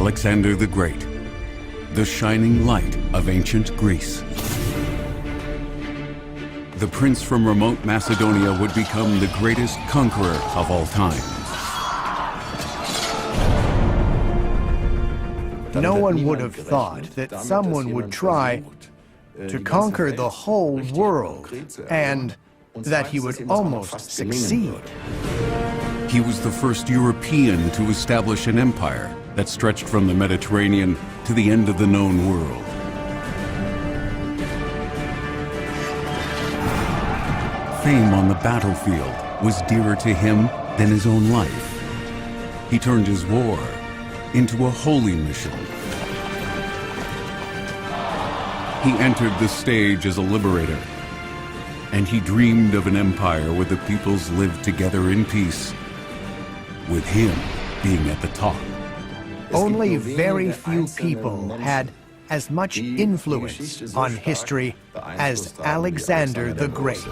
Alexander the Great, the shining light of ancient Greece. The prince from remote Macedonia would become the greatest conqueror of all time. No one would have thought that someone would try to conquer the whole world, and that he would almost succeed. He was the first European to establish an empire that stretched from the Mediterranean to the end of the known world. Fame on the battlefield was dearer to him than his own life. He turned his war into a holy mission. He entered the stage as a liberator, and he dreamed of an empire where the peoples lived together in peace, with him being at the top. Only very few people had as much influence on history as Alexander the Great.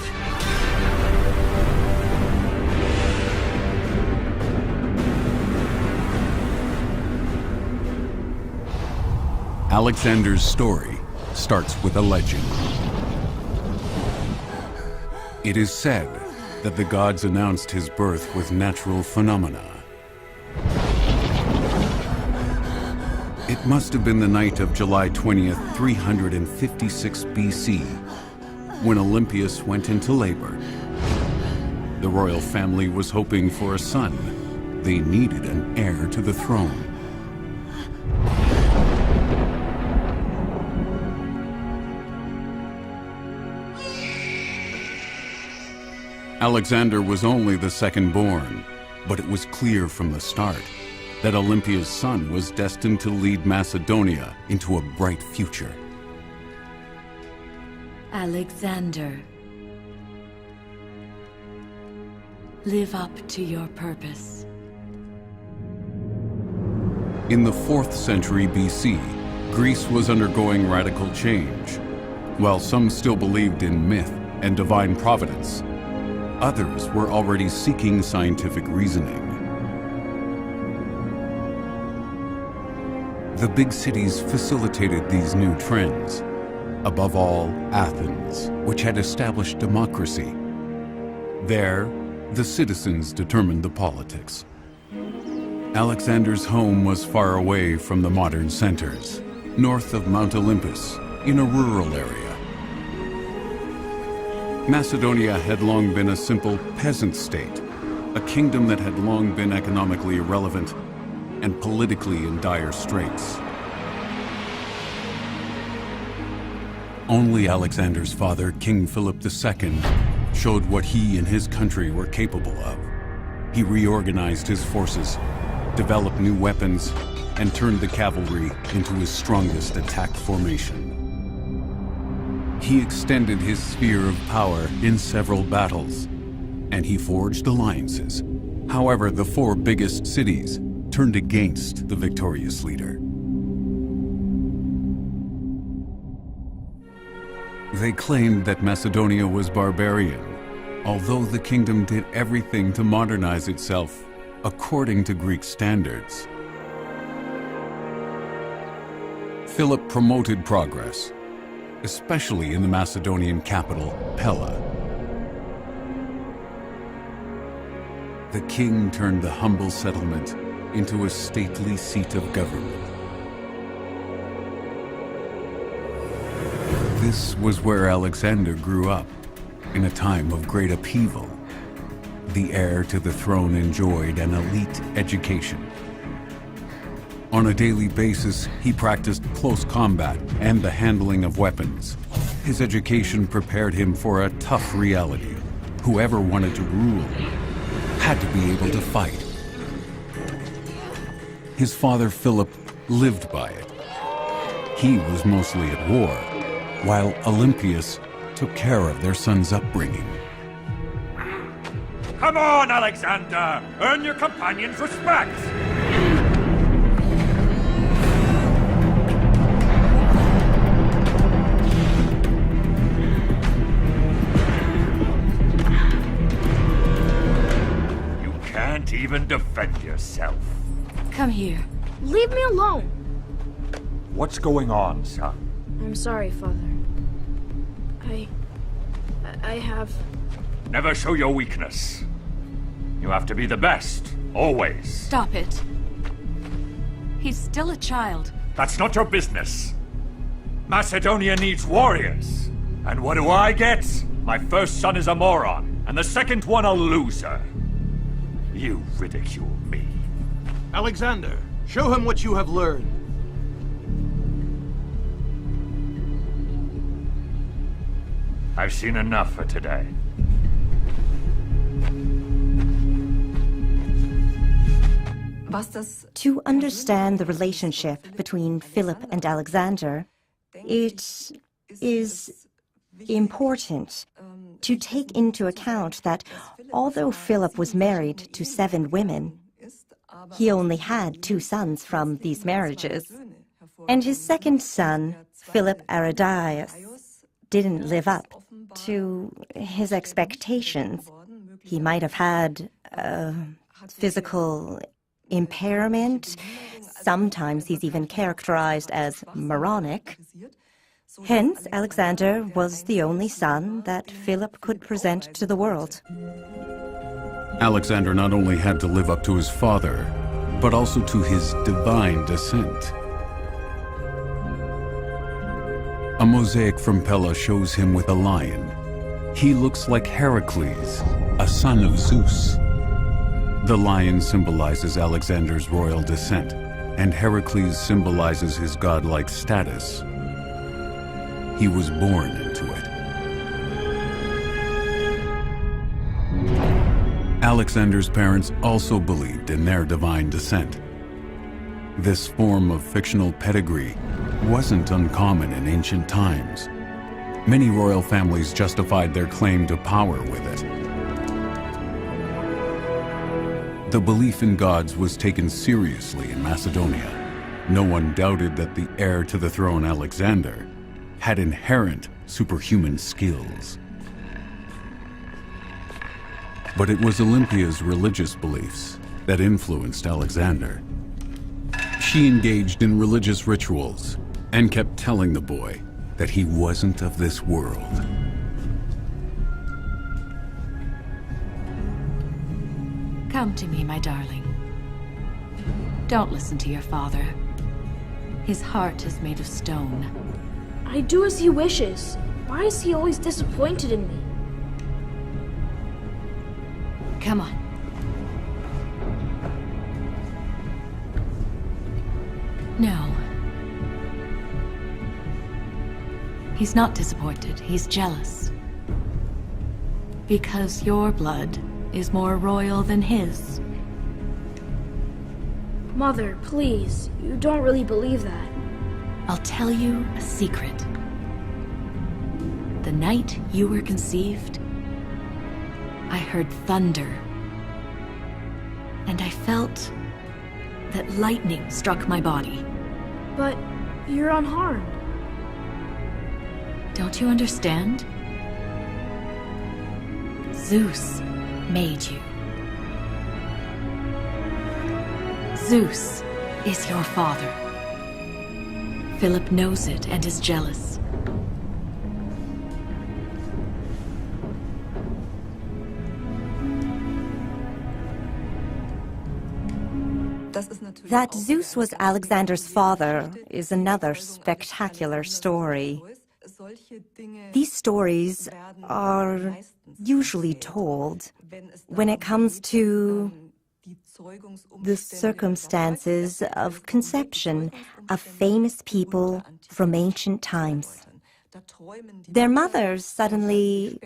Alexander's story starts with a legend. It is said that the gods announced his birth with natural phenomena. It must have been the night of July 20th, 356 BC, when Olympias went into labor. The royal family was hoping for a son. They needed an heir to the throne. Alexander was only the second born, but it was clear from the start that Olympia's son was destined to lead Macedonia into a bright future. Alexander, live up to your purpose. In the 4th century BC, Greece was undergoing radical change. While some still believed in myth and divine providence, others were already seeking scientific reasoning. The big cities facilitated these new trends. Above all, Athens, which had established democracy. There, the citizens determined the politics. Alexander's home was far away from the modern centers, north of Mount Olympus, in a rural area. Macedonia had long been a simple peasant state, a kingdom that had long been economically irrelevant and politically in dire straits. Only Alexander's father, King Philip II, showed what he and his country were capable of. He reorganized his forces, developed new weapons, and turned the cavalry into his strongest attack formation. He extended his sphere of power in several battles, and he forged alliances. However, the 4 biggest cities turned against the victorious leader. They claimed that Macedonia was barbarian, although the kingdom did everything to modernize itself according to Greek standards. Philip promoted progress, especially in the Macedonian capital, Pella. The king turned the humble settlement into a stately seat of government. This was where Alexander grew up, in a time of great upheaval. The heir to the throne enjoyed an elite education. On a daily basis, he practiced close combat and the handling of weapons. His education prepared him for a tough reality. Whoever wanted to rule had to be able to fight. His father, Philip, lived by it. He was mostly at war, while Olympias took care of their son's upbringing. Come on, Alexander! Earn your companion's respect! You can't even defend yourself. Come here. Leave me alone! What's going on, son? I'm sorry, Father. I have... Never show your weakness. You have to be the best, always. Stop it. He's still a child. That's not your business. Macedonia needs warriors. And what do I get? My first son is a moron, and the second one a loser. You ridicule me. Alexander, show him what you have learned. I've seen enough for today. To understand the relationship between Philip and Alexander, it is important to take into account that although Philip was married to 7 women, he only had 2 sons from these marriages. And his second son, Philip Aridaeus, didn't live up to his expectations. He might have had physical impairment. Sometimes he's even characterized as moronic. Hence, Alexander was the only son that Philip could present to the world. Alexander not only had to live up to his father, but also to his divine descent. A mosaic from Pella shows him with a lion. He looks like Heracles, a son of Zeus. The lion symbolizes Alexander's royal descent, and Heracles symbolizes his godlike status. He was born into it. Alexander's parents also believed in their divine descent. This form of fictional pedigree wasn't uncommon in ancient times. Many royal families justified their claim to power with it. The belief in gods was taken seriously in Macedonia. No one doubted that the heir to the throne, Alexander, had inherent superhuman skills. But it was Olympia's religious beliefs that influenced Alexander. She engaged in religious rituals and kept telling the boy that he wasn't of this world. Come to me, my darling. Don't listen to your father. His heart is made of stone. I do as he wishes. Why is he always disappointed in me? Come on. No. He's not disappointed. He's jealous. Because your blood is more royal than his. Mother, please. You don't really believe that. I'll tell you a secret. The night you were conceived, I heard thunder. And I felt that lightning struck my body. But you're unharmed. Don't you understand? Zeus made you. Zeus is your father. Philip knows it and is jealous. That Zeus was Alexander's father is another spectacular story. These stories are usually told when it comes to the circumstances of conception of famous people from ancient times. Their mothers suddenly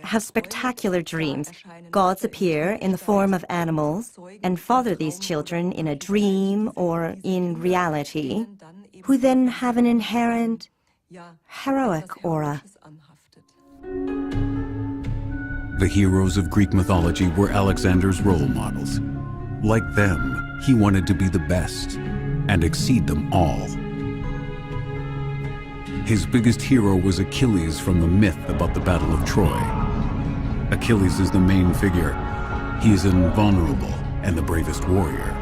have spectacular dreams. Gods appear in the form of animals and father these children in a dream or in reality, who then have an inherent heroic aura. The heroes of Greek mythology were Alexander's role models. Like them, he wanted to be the best and exceed them all. His biggest hero was Achilles from the myth about the Battle of Troy. Achilles is the main figure. He is invulnerable and the bravest warrior.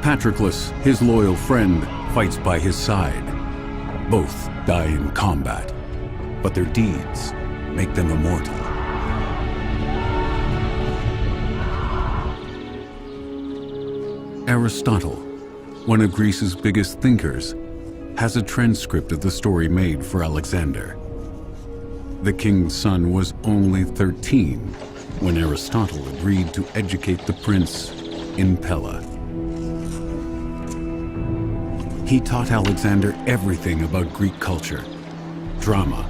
Patroclus, his loyal friend, fights by his side. Both die in combat, but their deeds make them immortal. Aristotle, one of Greece's biggest thinkers, has a transcript of the story made for Alexander. The king's son was only 13 when Aristotle agreed to educate the prince in Pella. He taught Alexander everything about Greek culture, drama,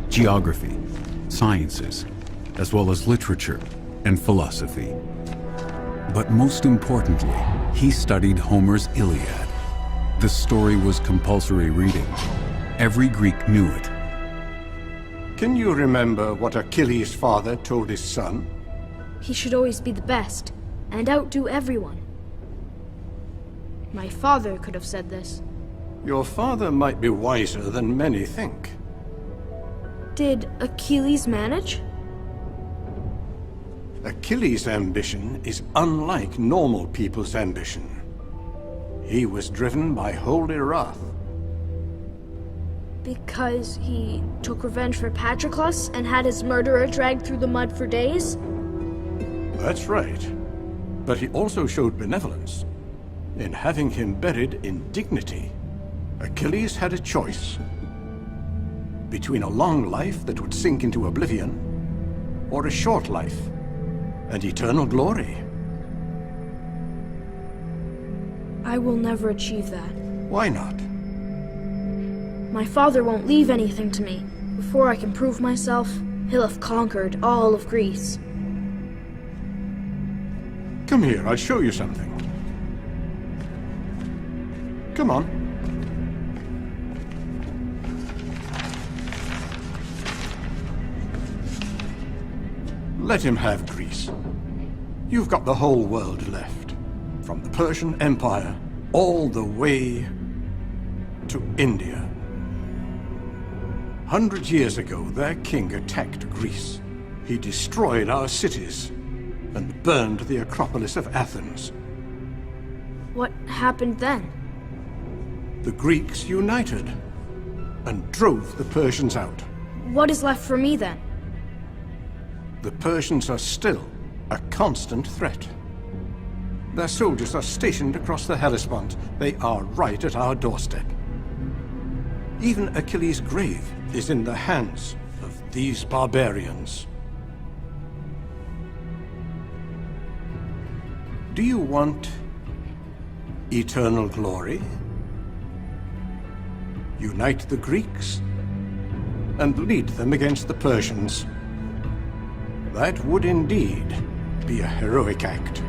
geography, sciences, as well as literature and philosophy. But most importantly, he studied Homer's Iliad. The story was compulsory reading. Every Greek knew it. Can you remember what Achilles' father told his son? He should always be the best, and outdo everyone. My father could have said this. Your father might be wiser than many think. Did Achilles manage? Achilles' ambition is unlike normal people's ambition. He was driven by holy wrath. Because he took revenge for Patroclus and had his murderer dragged through the mud for days? That's right. But he also showed benevolence in having him buried in dignity. Achilles had a choice between a long life that would sink into oblivion or a short life and eternal glory. I will never achieve that. Why not? My father won't leave anything to me. Before I can prove myself, he'll have conquered all of Greece. Come here, I'll show you something. Come on. Let him have Greece. You've got the whole world left. From the Persian Empire, all the way to India. 100 years ago, their king attacked Greece. He destroyed our cities and burned the Acropolis of Athens. What happened then? The Greeks united and drove the Persians out. What is left for me then? The Persians are still a constant threat. Their soldiers are stationed across the Hellespont. They are right at our doorstep. Even Achilles' grave is in the hands of these barbarians. Do you want eternal glory? Unite the Greeks and lead them against the Persians. That would indeed be a heroic act.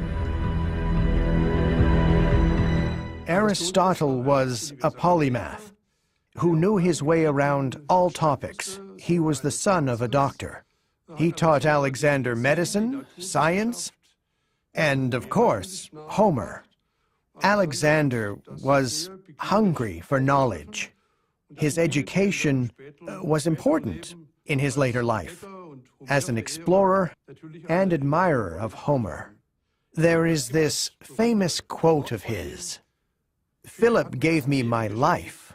Aristotle was a polymath who knew his way around all topics. He was the son of a doctor. He taught Alexander medicine, science, and, of course, Homer. Alexander was hungry for knowledge. His education was important in his later life as an explorer and admirer of Homer. There is this famous quote of his: "Philip gave me my life,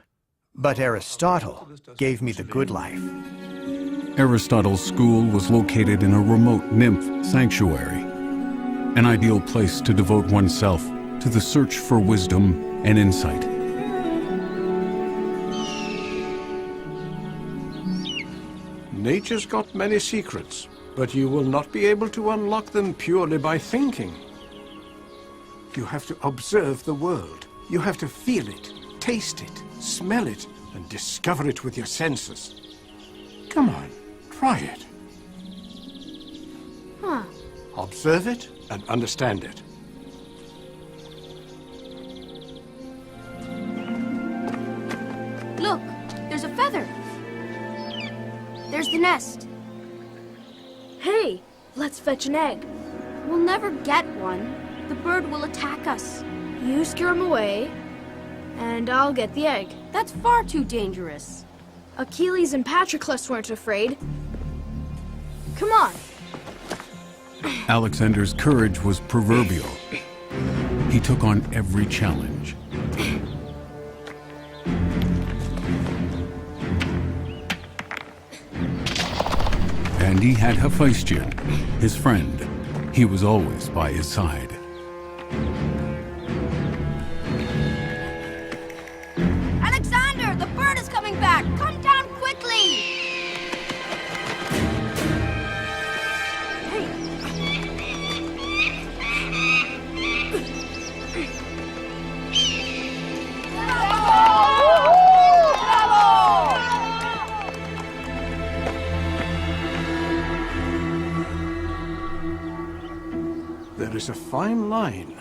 but Aristotle gave me the good life." Aristotle's school was located in a remote nymph sanctuary, an ideal place to devote oneself to the search for wisdom and insight. Nature's got many secrets, but you will not be able to unlock them purely by thinking. You have to observe the world. You have to feel it, taste it, smell it, and discover it with your senses. Come on, try it. Huh. Observe it and understand it. Look, there's a feather. There's the nest. Hey, let's fetch an egg. We'll never get one. The bird will attack us. You scare him away, and I'll get the egg. That's far too dangerous. Achilles and Patroclus weren't afraid. Come on. Alexander's courage was proverbial. He took on every challenge. And he had Hephaestion, his friend. He was always by his side. Alexander, the bird is coming back! Come down quickly! There is a fine line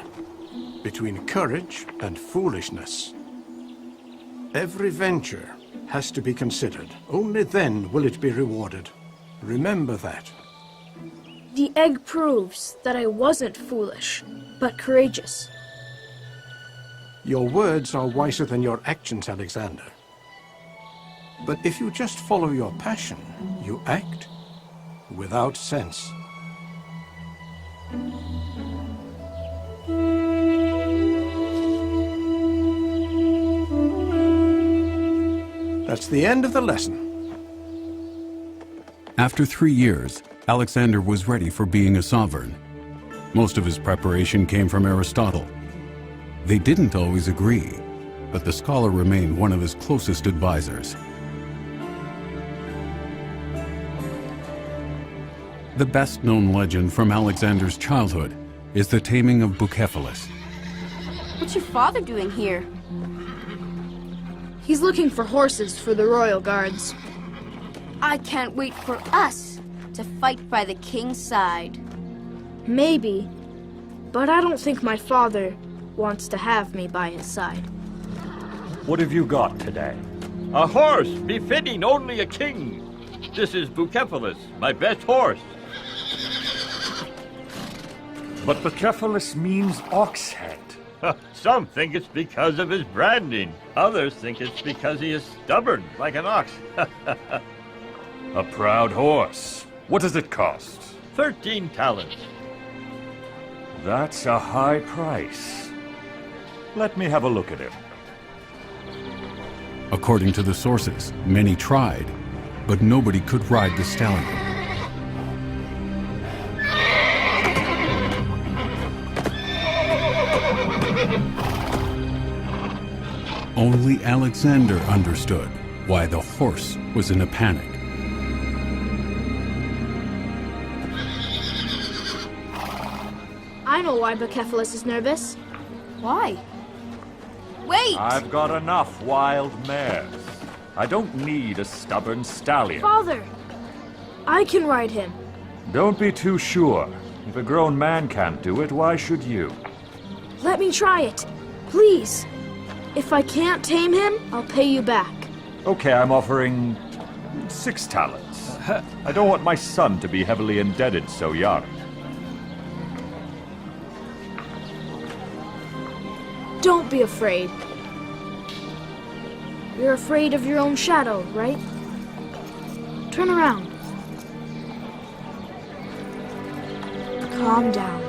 between courage and foolishness. Every venture has to be considered. Only then will it be rewarded. Remember that. The egg proves that I wasn't foolish, but courageous. Your words are wiser than your actions, Alexander. But if you just follow your passion, you act without sense. That's the end of the lesson. After 3 years, Alexander was ready for being a sovereign. Most of his preparation came from Aristotle. They didn't always agree, but the scholar remained one of his closest advisors. The best-known legend from Alexander's childhood is the taming of Bucephalus. What's your father doing here? He's looking for horses for the royal guards. I can't wait for us to fight by the king's side. Maybe, but I don't think my father wants to have me by his side. What have you got today? A horse befitting only a king. This is Bucephalus, my best horse. But Bucephalus means ox head. Some think it's because of his branding. Others think it's because he is stubborn, like an ox. A proud horse. What does it cost? 13 talents. That's a high price. Let me have a look at him. According to the sources, many tried, but nobody could ride the stallion. Only Alexander understood why the horse was in a panic. I know why Bucephalus is nervous. Why? Wait! I've got enough wild mares. I don't need a stubborn stallion. Father! I can ride him. Don't be too sure. If a grown man can't do it, why should you? Let me try it. Please. If I can't tame him, I'll pay you back. Okay, I'm offering 6 talents. I don't want my son to be heavily indebted so young. Don't be afraid. You're afraid of your own shadow, right? Turn around. Calm down.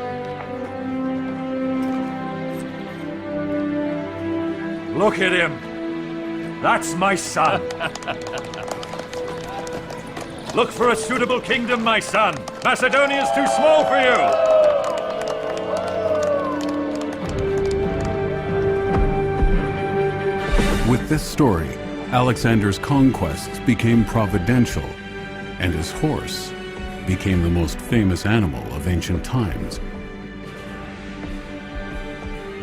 Look at him. That's my son. Look for a suitable kingdom, my son. Macedonia's too small for you. With this story, Alexander's conquests became providential, and his horse became the most famous animal of ancient times.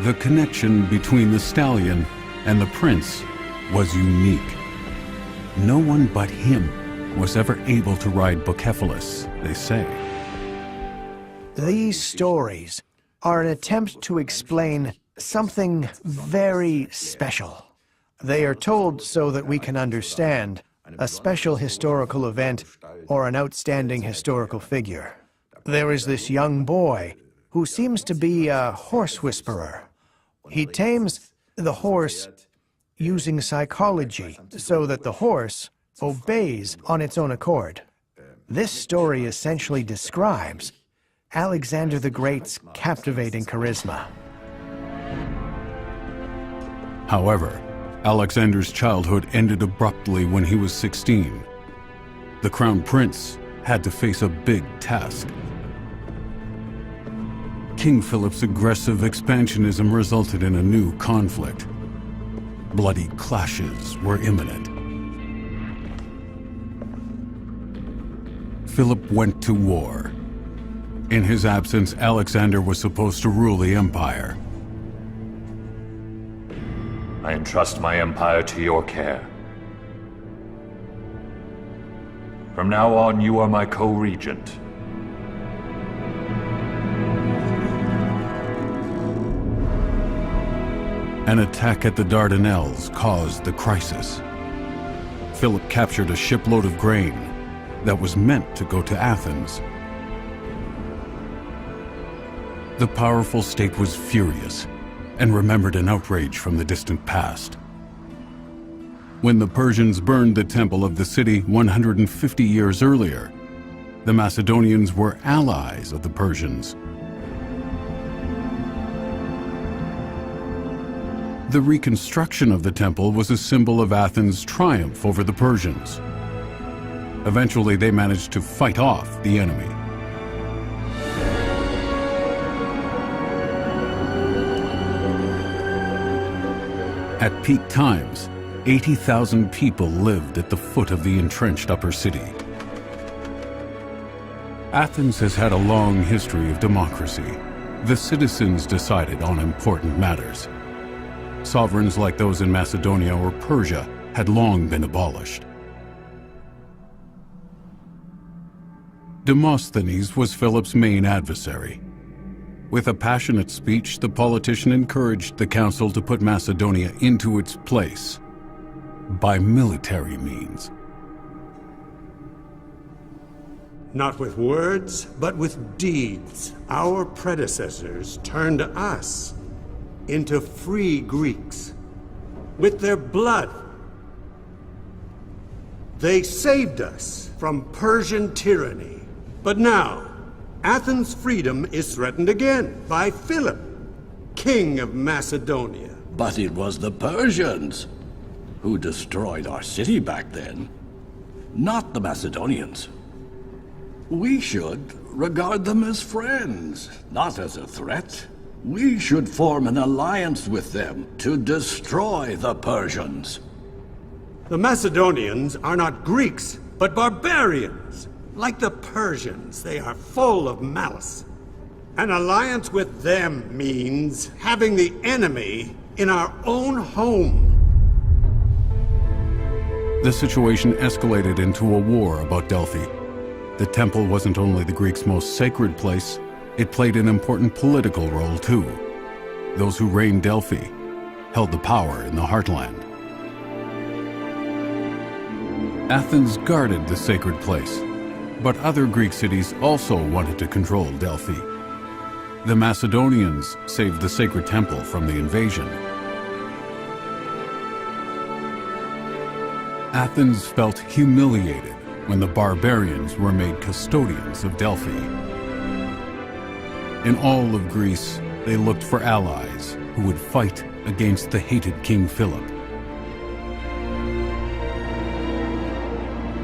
The connection between the stallion and the prince was unique. No one but him was ever able to ride Bucephalus, they say. These stories are an attempt to explain something very special. They are told so that we can understand a special historical event or an outstanding historical figure. There is this young boy who seems to be a horse whisperer. He tames the horse using psychology so that the horse obeys on its own accord. This story essentially describes Alexander the Great's captivating charisma. However, Alexander's childhood ended abruptly when he was 16. The crown prince had to face a big task. King Philip's aggressive expansionism resulted in a new conflict. Bloody clashes were imminent. Philip went to war. In his absence, Alexander was supposed to rule the empire. I entrust my empire to your care. From now on, you are my co-regent. An attack at the Dardanelles caused the crisis. Philip captured a shipload of grain that was meant to go to Athens. The powerful state was furious and remembered an outrage from the distant past. When the Persians burned the temple of the city 150 years earlier, the Macedonians were allies of the Persians. The reconstruction of the temple was a symbol of Athens' triumph over the Persians. Eventually, they managed to fight off the enemy. At peak times, 80,000 people lived at the foot of the entrenched upper city. Athens has had a long history of democracy. The citizens decided on important matters. Sovereigns like those in Macedonia or Persia had long been abolished. Demosthenes was Philip's main adversary. With a passionate speech, the politician encouraged the council to put Macedonia into its place by military means. Not with words, but with deeds, our predecessors turned us into free Greeks. With their blood, they saved us from Persian tyranny. But now, Athens' freedom is threatened again by Philip, King of Macedonia. But it was the Persians who destroyed our city back then, not the Macedonians. We should regard them as friends, not as a threat. We should form an alliance with them to destroy the Persians. The Macedonians are not Greeks, but barbarians. Like the Persians, they are full of malice. An alliance with them means having the enemy in our own home. The situation escalated into a war about Delphi. The temple wasn't only the Greeks' most sacred place, it played an important political role too. Those who reigned Delphi held the power in the heartland. Athens guarded the sacred place, but other Greek cities also wanted to control Delphi. The Macedonians saved the sacred temple from the invasion. Athens felt humiliated when the barbarians were made custodians of Delphi. In all of Greece, they looked for allies who would fight against the hated King Philip.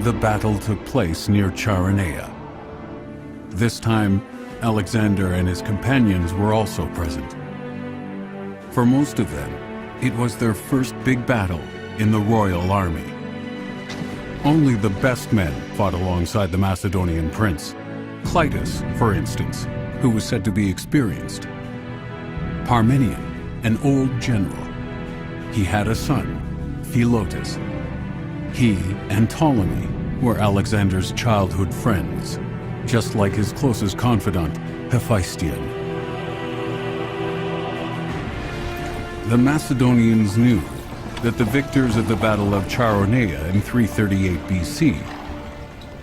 The battle took place near Charonea. This time, Alexander and his companions were also present. For most of them, it was their first big battle in the royal army. Only the best men fought alongside the Macedonian prince. Clytus, for instance, who was said to be experienced. Parmenion, an old general. He had a son, Philotas. He and Ptolemy were Alexander's childhood friends, just like his closest confidant, Hephaestion. The Macedonians knew that the victors at the Battle of Charonea in 338 BC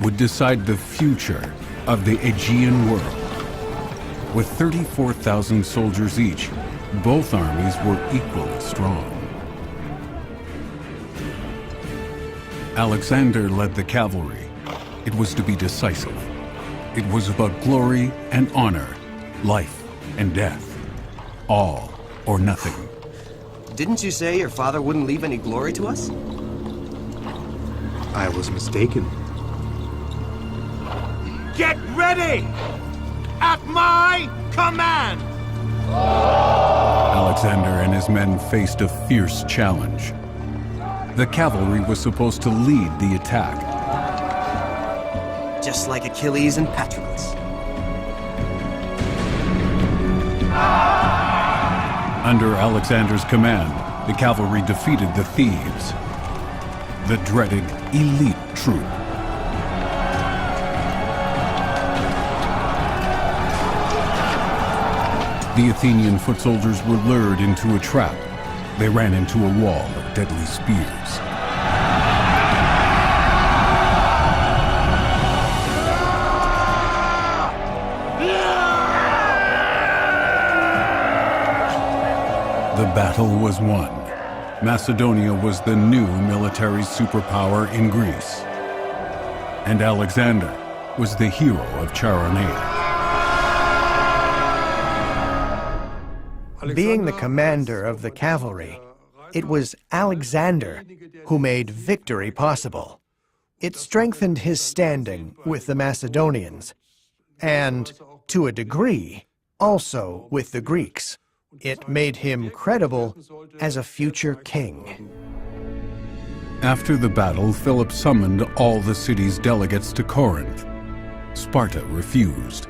would decide the future of the Aegean world. With 34,000 soldiers each, both armies were equally strong. Alexander led the cavalry. It was to be decisive. It was about glory and honor, life and death, all or nothing. Didn't you say your father wouldn't leave any glory to us? I was mistaken. Get ready! At my command! Alexander and his men faced a fierce challenge. The cavalry was supposed to lead the attack. Just like Achilles and Patroclus. Under Alexander's command, the cavalry defeated the Thebes, the dreaded elite troop. The Athenian foot soldiers were lured into a trap. They ran into a wall of deadly spears. The battle was won. Macedonia was the new military superpower in Greece. And Alexander was the hero of Chaeronea. Being the commander of the cavalry, it was Alexander who made victory possible. It strengthened his standing with the Macedonians, and, to a degree, also with the Greeks. It made him credible as a future king. After the battle, Philip summoned all the city's delegates to Corinth. Sparta refused,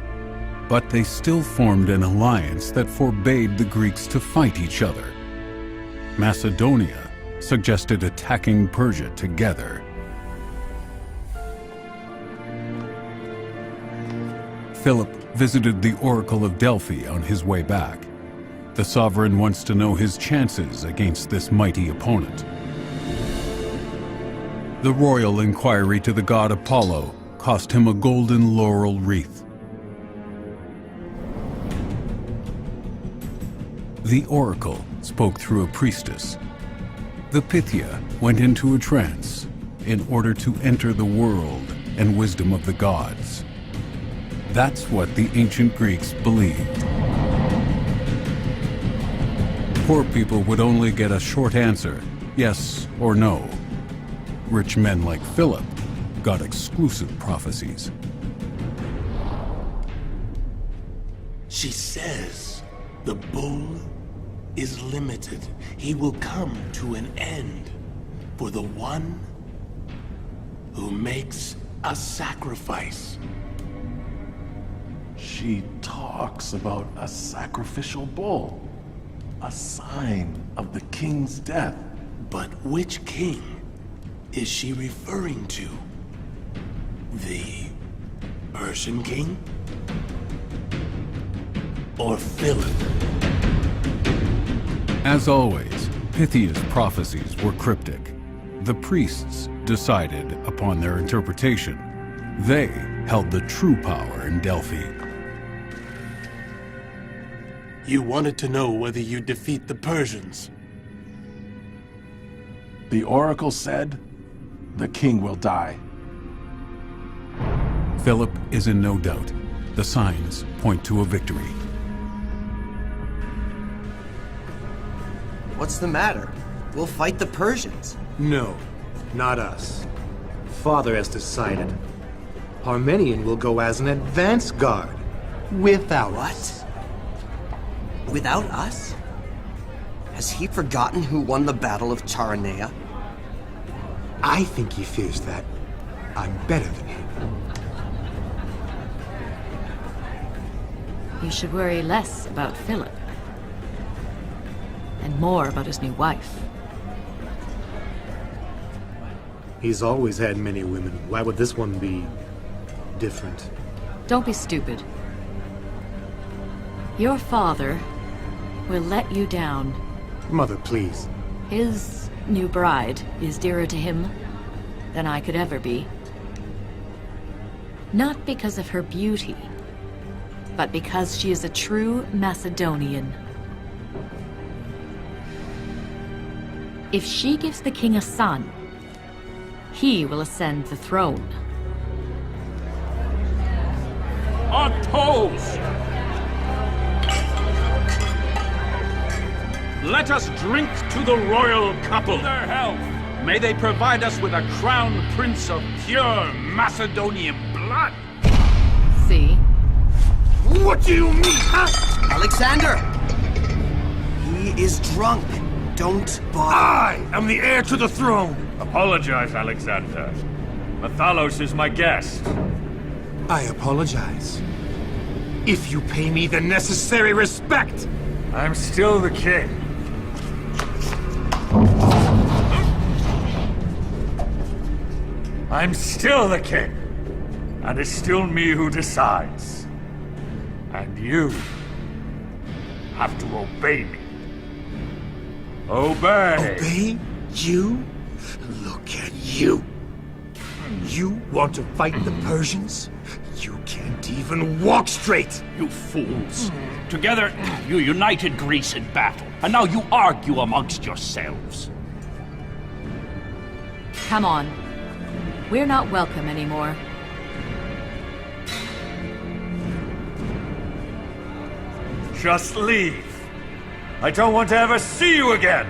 but they still formed an alliance that forbade the Greeks to fight each other. Macedonia suggested attacking Persia together. Philip visited the Oracle of Delphi on his way back. The sovereign wants to know his chances against this mighty opponent. The royal inquiry to the god Apollo cost him a golden laurel wreath. The oracle spoke through a priestess. The Pythia went into a trance in order to enter the world and wisdom of the gods. That's what the ancient Greeks believed. Poor people would only get a short answer, yes or no. Rich men like Philip got exclusive prophecies. She says the bull is limited. He will come to an end for the one who makes a sacrifice. She talks about a sacrificial bull, a sign of the king's death. But which king is she referring to? The Persian king? Or Philip? As always, Pythia's prophecies were cryptic. The priests decided upon their interpretation. They held the true power in Delphi. You wanted to know whether you defeat the Persians. The oracle said, the king will die. Philip is in no doubt. The signs point to a victory. What's the matter? We'll fight the Persians. No, not us. Father has decided. Parmenion will go as an advance guard. Without us. What? Without us? Has he forgotten who won the Battle of Chaeronea? I think he fears that I'm better than him. You should worry less about Philip. And more about his new wife. He's always had many women. Why would this one be different? Don't be stupid. Your father will let you down. Mother, please. His new bride is dearer to him than I could ever be. Not because of her beauty, but because she is a true Macedonian. If she gives the king a son, he will ascend the throne. On toes! Let us drink to the royal couple. Their health. May they provide us with a crown prince of pure Macedonian blood. See? What do you mean, huh? Alexander! He is drunk. Don't bother. I am the heir to the throne! Apologize, Alexander. Mathalos is my guest. I apologize. If you pay me the necessary respect! I'm still the king. I'm still the king. And it's still me who decides. And you have to obey me. Obey! Obey? You? Look at you! You want to fight the Persians? You can't even walk straight! You fools. Together, you united Greece in battle, and now you argue amongst yourselves. Come on. We're not welcome anymore. Just leave. I don't want to ever see you again.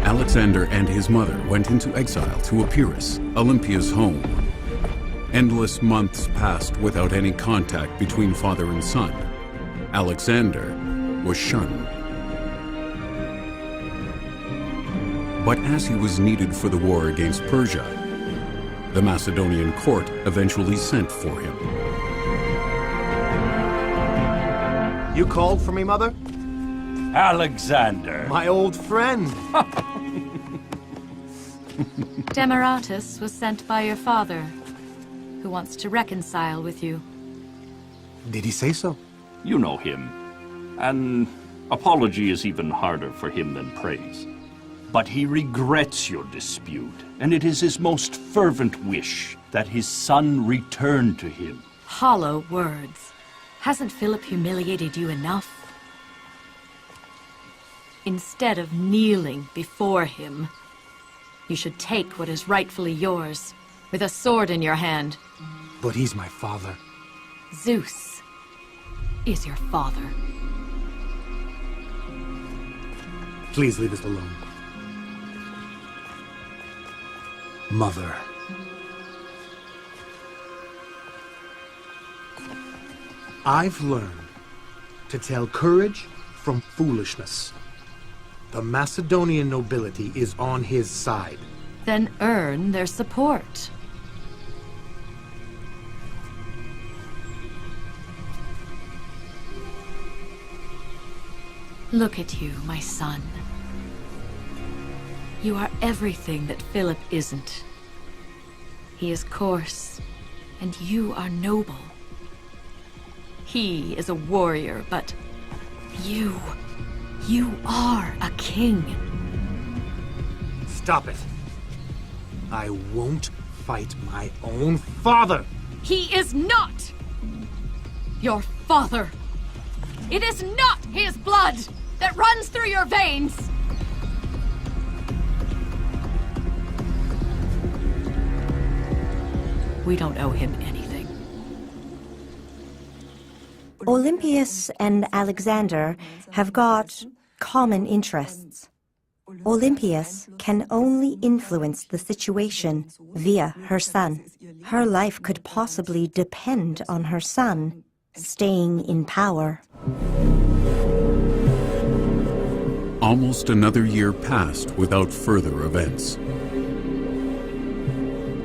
Alexander and his mother went into exile to Epirus, Olympia's home. Endless months passed without any contact between father and son. Alexander was shunned. But as he was needed for the war against Persia, the Macedonian court eventually sent for him. You called for me, Mother? Alexander. My old friend. Demaratus was sent by your father, who wants to reconcile with you. Did he say so? You know him. An apology is even harder for him than praise. But he regrets your dispute, and it is his most fervent wish that his son return to him. Hollow words. Hasn't Philip humiliated you enough? Instead of kneeling before him, you should take what is rightfully yours, with a sword in your hand. But he's my father. Zeus is your father. Please leave us alone. Mother. I've learned to tell courage from foolishness. The Macedonian nobility is on his side. Then earn their support. Look at you, my son. You are everything that Philip isn't. He is coarse, and you are noble. He is a warrior, but you are a king. Stop it. I won't fight my own father. He is not your father. It is not his blood that runs through your veins. We don't owe him anything. Olympias and Alexander have got common interests. Olympias can only influence the situation via her son. Her life could possibly depend on her son staying in power. Almost another year passed without further events.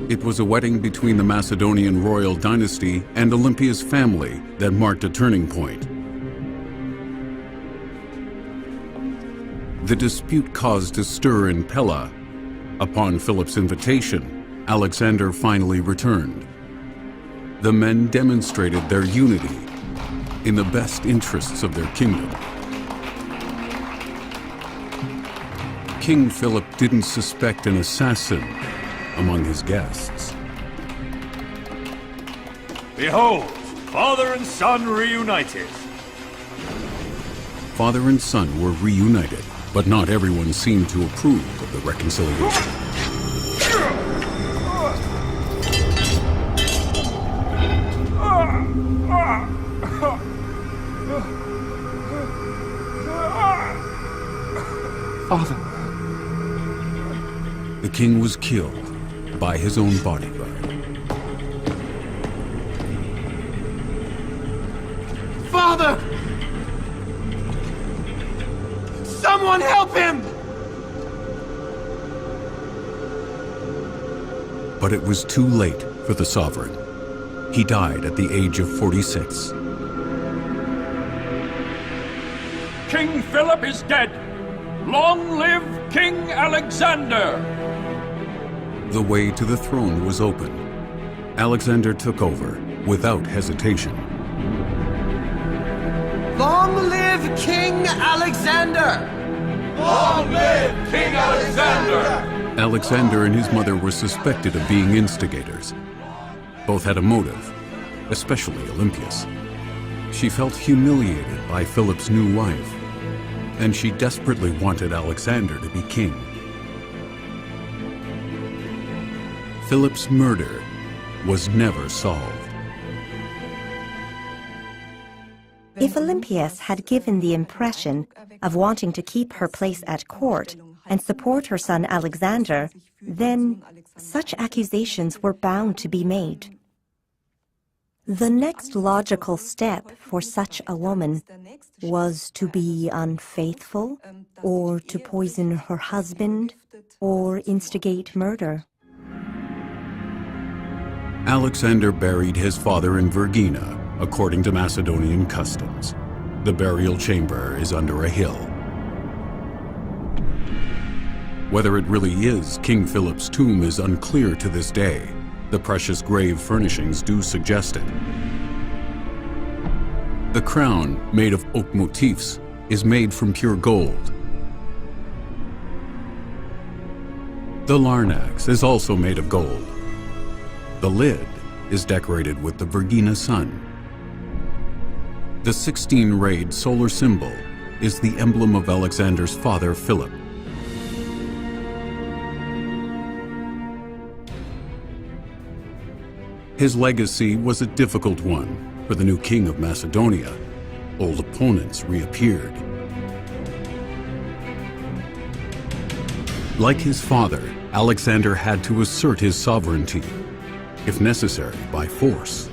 It was a wedding between the Macedonian royal dynasty and Olympia's family that marked a turning point. The dispute caused a stir in Pella. Upon Philip's invitation, Alexander finally returned. The men demonstrated their unity in the best interests of their kingdom. King Philip didn't suspect an assassin among his guests. Behold, father and son reunited. Father and son were reunited, but not everyone seemed to approve of the reconciliation. Father. The king was killed by his own bodyguard. Father! Someone help him! But it was too late for the sovereign. He died at the age of 46. King Philip is dead. Long live King Alexander! The way to the throne was open. Alexander took over without hesitation. Long live King Alexander! Long live King Alexander! Alexander and his mother were suspected of being instigators. Both had a motive, especially Olympias. She felt humiliated by Philip's new wife, and she desperately wanted Alexander to be king. Philip's murder was never solved. If Olympias had given the impression of wanting to keep her place at court and support her son Alexander, then such accusations were bound to be made. The next logical step for such a woman was to be unfaithful, or to poison her husband, or instigate murder. Alexander buried his father in Vergina, according to Macedonian customs. The burial chamber is under a hill. Whether it really is King Philip's tomb is unclear to this day. The precious grave furnishings do suggest it. The crown, made of oak motifs, is made from pure gold. The larnax is also made of gold. The lid is decorated with the Vergina sun. The 16-rayed solar symbol is the emblem of Alexander's father, Philip. His legacy was a difficult one for the new king of Macedonia. Old opponents reappeared. Like his father, Alexander had to assert his sovereignty, if necessary, by force.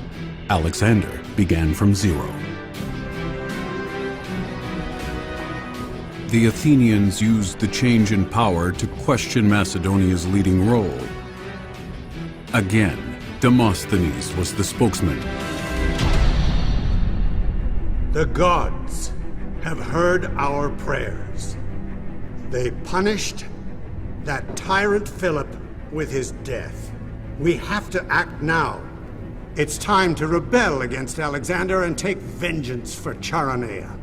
Alexander began from zero. The Athenians used the change in power to question Macedonia's leading role. Again, Demosthenes was the spokesman. The gods have heard our prayers. They punished that tyrant Philip with his death. We have to act now. It's time to rebel against Alexander and take vengeance for Charonea.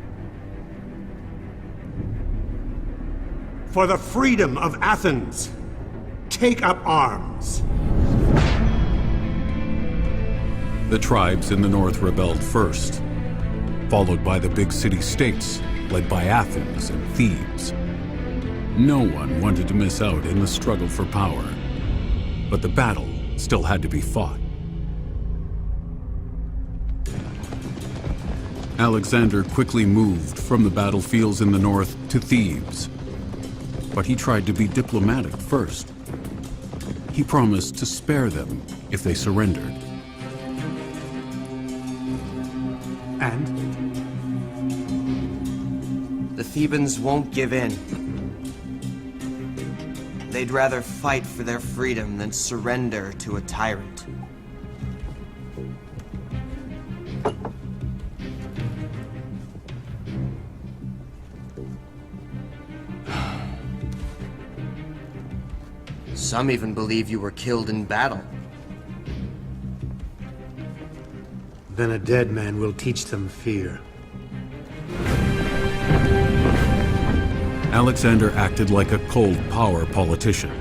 For the freedom of Athens, take up arms. The tribes in the north rebelled first, followed by the big city-states led by Athens and Thebes. No one wanted to miss out in the struggle for power, but the battle still had to be fought. Alexander quickly moved from the battlefields in the north to Thebes, but he tried to be diplomatic first. He promised to spare them if they surrendered. And? The Thebans won't give in. They'd rather fight for their freedom than surrender to a tyrant. Some even believe you were killed in battle. Then a dead man will teach them fear. Alexander acted like a cold power politician.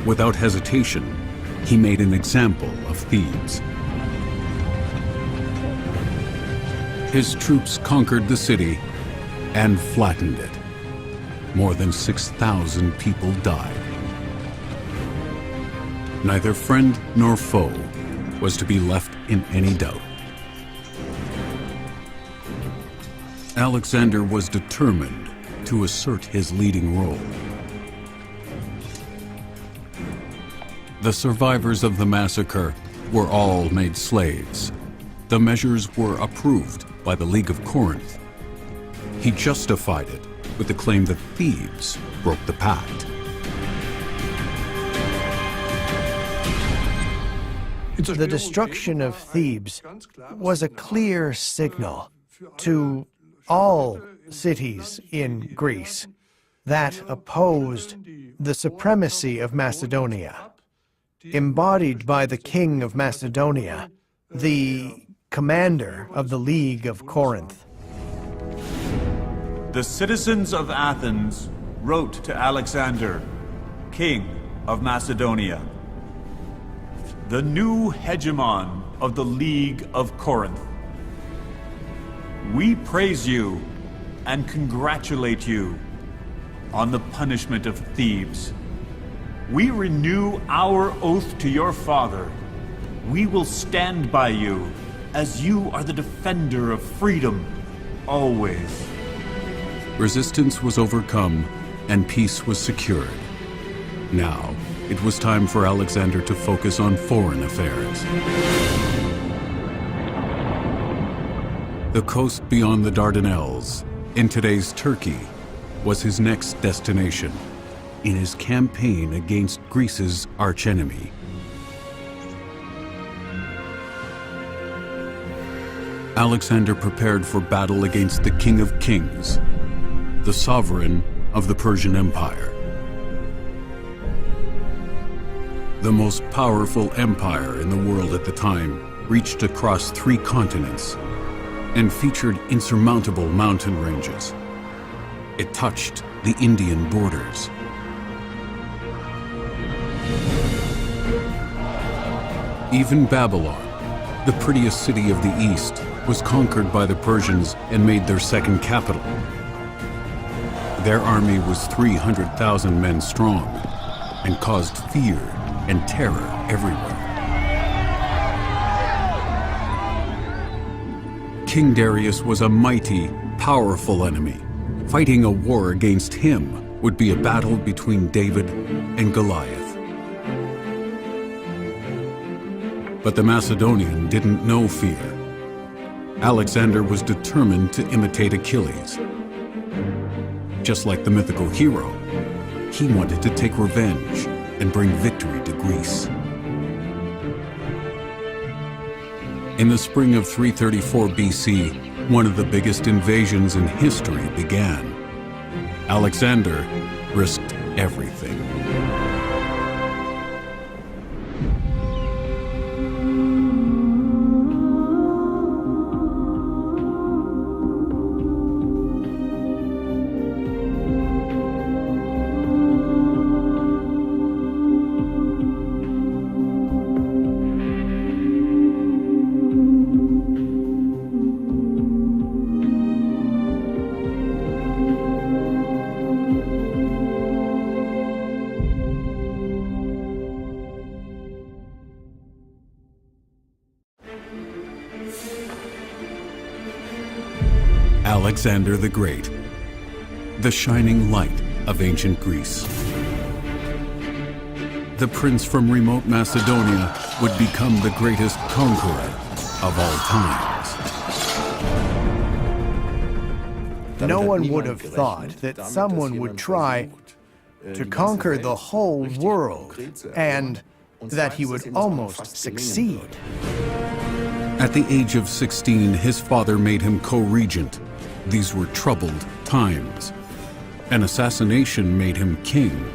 Without hesitation, he made an example of Thebes. His troops conquered the city and flattened it. More than 6,000 people died. Neither friend nor foe was to be left in any doubt. Alexander was determined to assert his leading role. The survivors of the massacre were all made slaves. The measures were approved by the League of Corinth. He justified it with the claim that Thebes broke the pact. The destruction of Thebes was a clear signal to all cities in Greece that opposed the supremacy of Macedonia, embodied by the king of Macedonia, the commander of the League of Corinth. The citizens of Athens wrote to Alexander, king of Macedonia, the new hegemon of the League of Corinth. We praise you and congratulate you on the punishment of Thebes. We renew our oath to your father. We will stand by you, as you are the defender of freedom, always. Resistance was overcome and peace was secured. Now, it was time for Alexander to focus on foreign affairs. The coast beyond the Dardanelles, in today's Turkey, was his next destination in his campaign against Greece's archenemy. Alexander prepared for battle against the King of Kings, the sovereign of the Persian Empire. The most powerful empire in the world at the time reached across 3 continents and featured insurmountable mountain ranges. It touched the Indian borders. Even Babylon, the prettiest city of the East, was conquered by the Persians and made their second capital. Their army was 300,000 men strong and caused fear and terror everywhere. King Darius was a mighty, powerful enemy. Fighting a war against him would be a battle between David and Goliath. But the Macedonian didn't know fear. Alexander was determined to imitate Achilles. Just like the mythical hero, he wanted to take revenge and bring victory to Greece. In the spring of 334 BC, one of the biggest invasions in history began. Alexander risked everything. Alexander the Great, the shining light of ancient Greece. The prince from remote Macedonia would become the greatest conqueror of all times. No one would have thought that someone would try to conquer the whole world and that he would almost succeed. At the age of 16, his father made him co-regent. These were troubled times. An assassination made him king,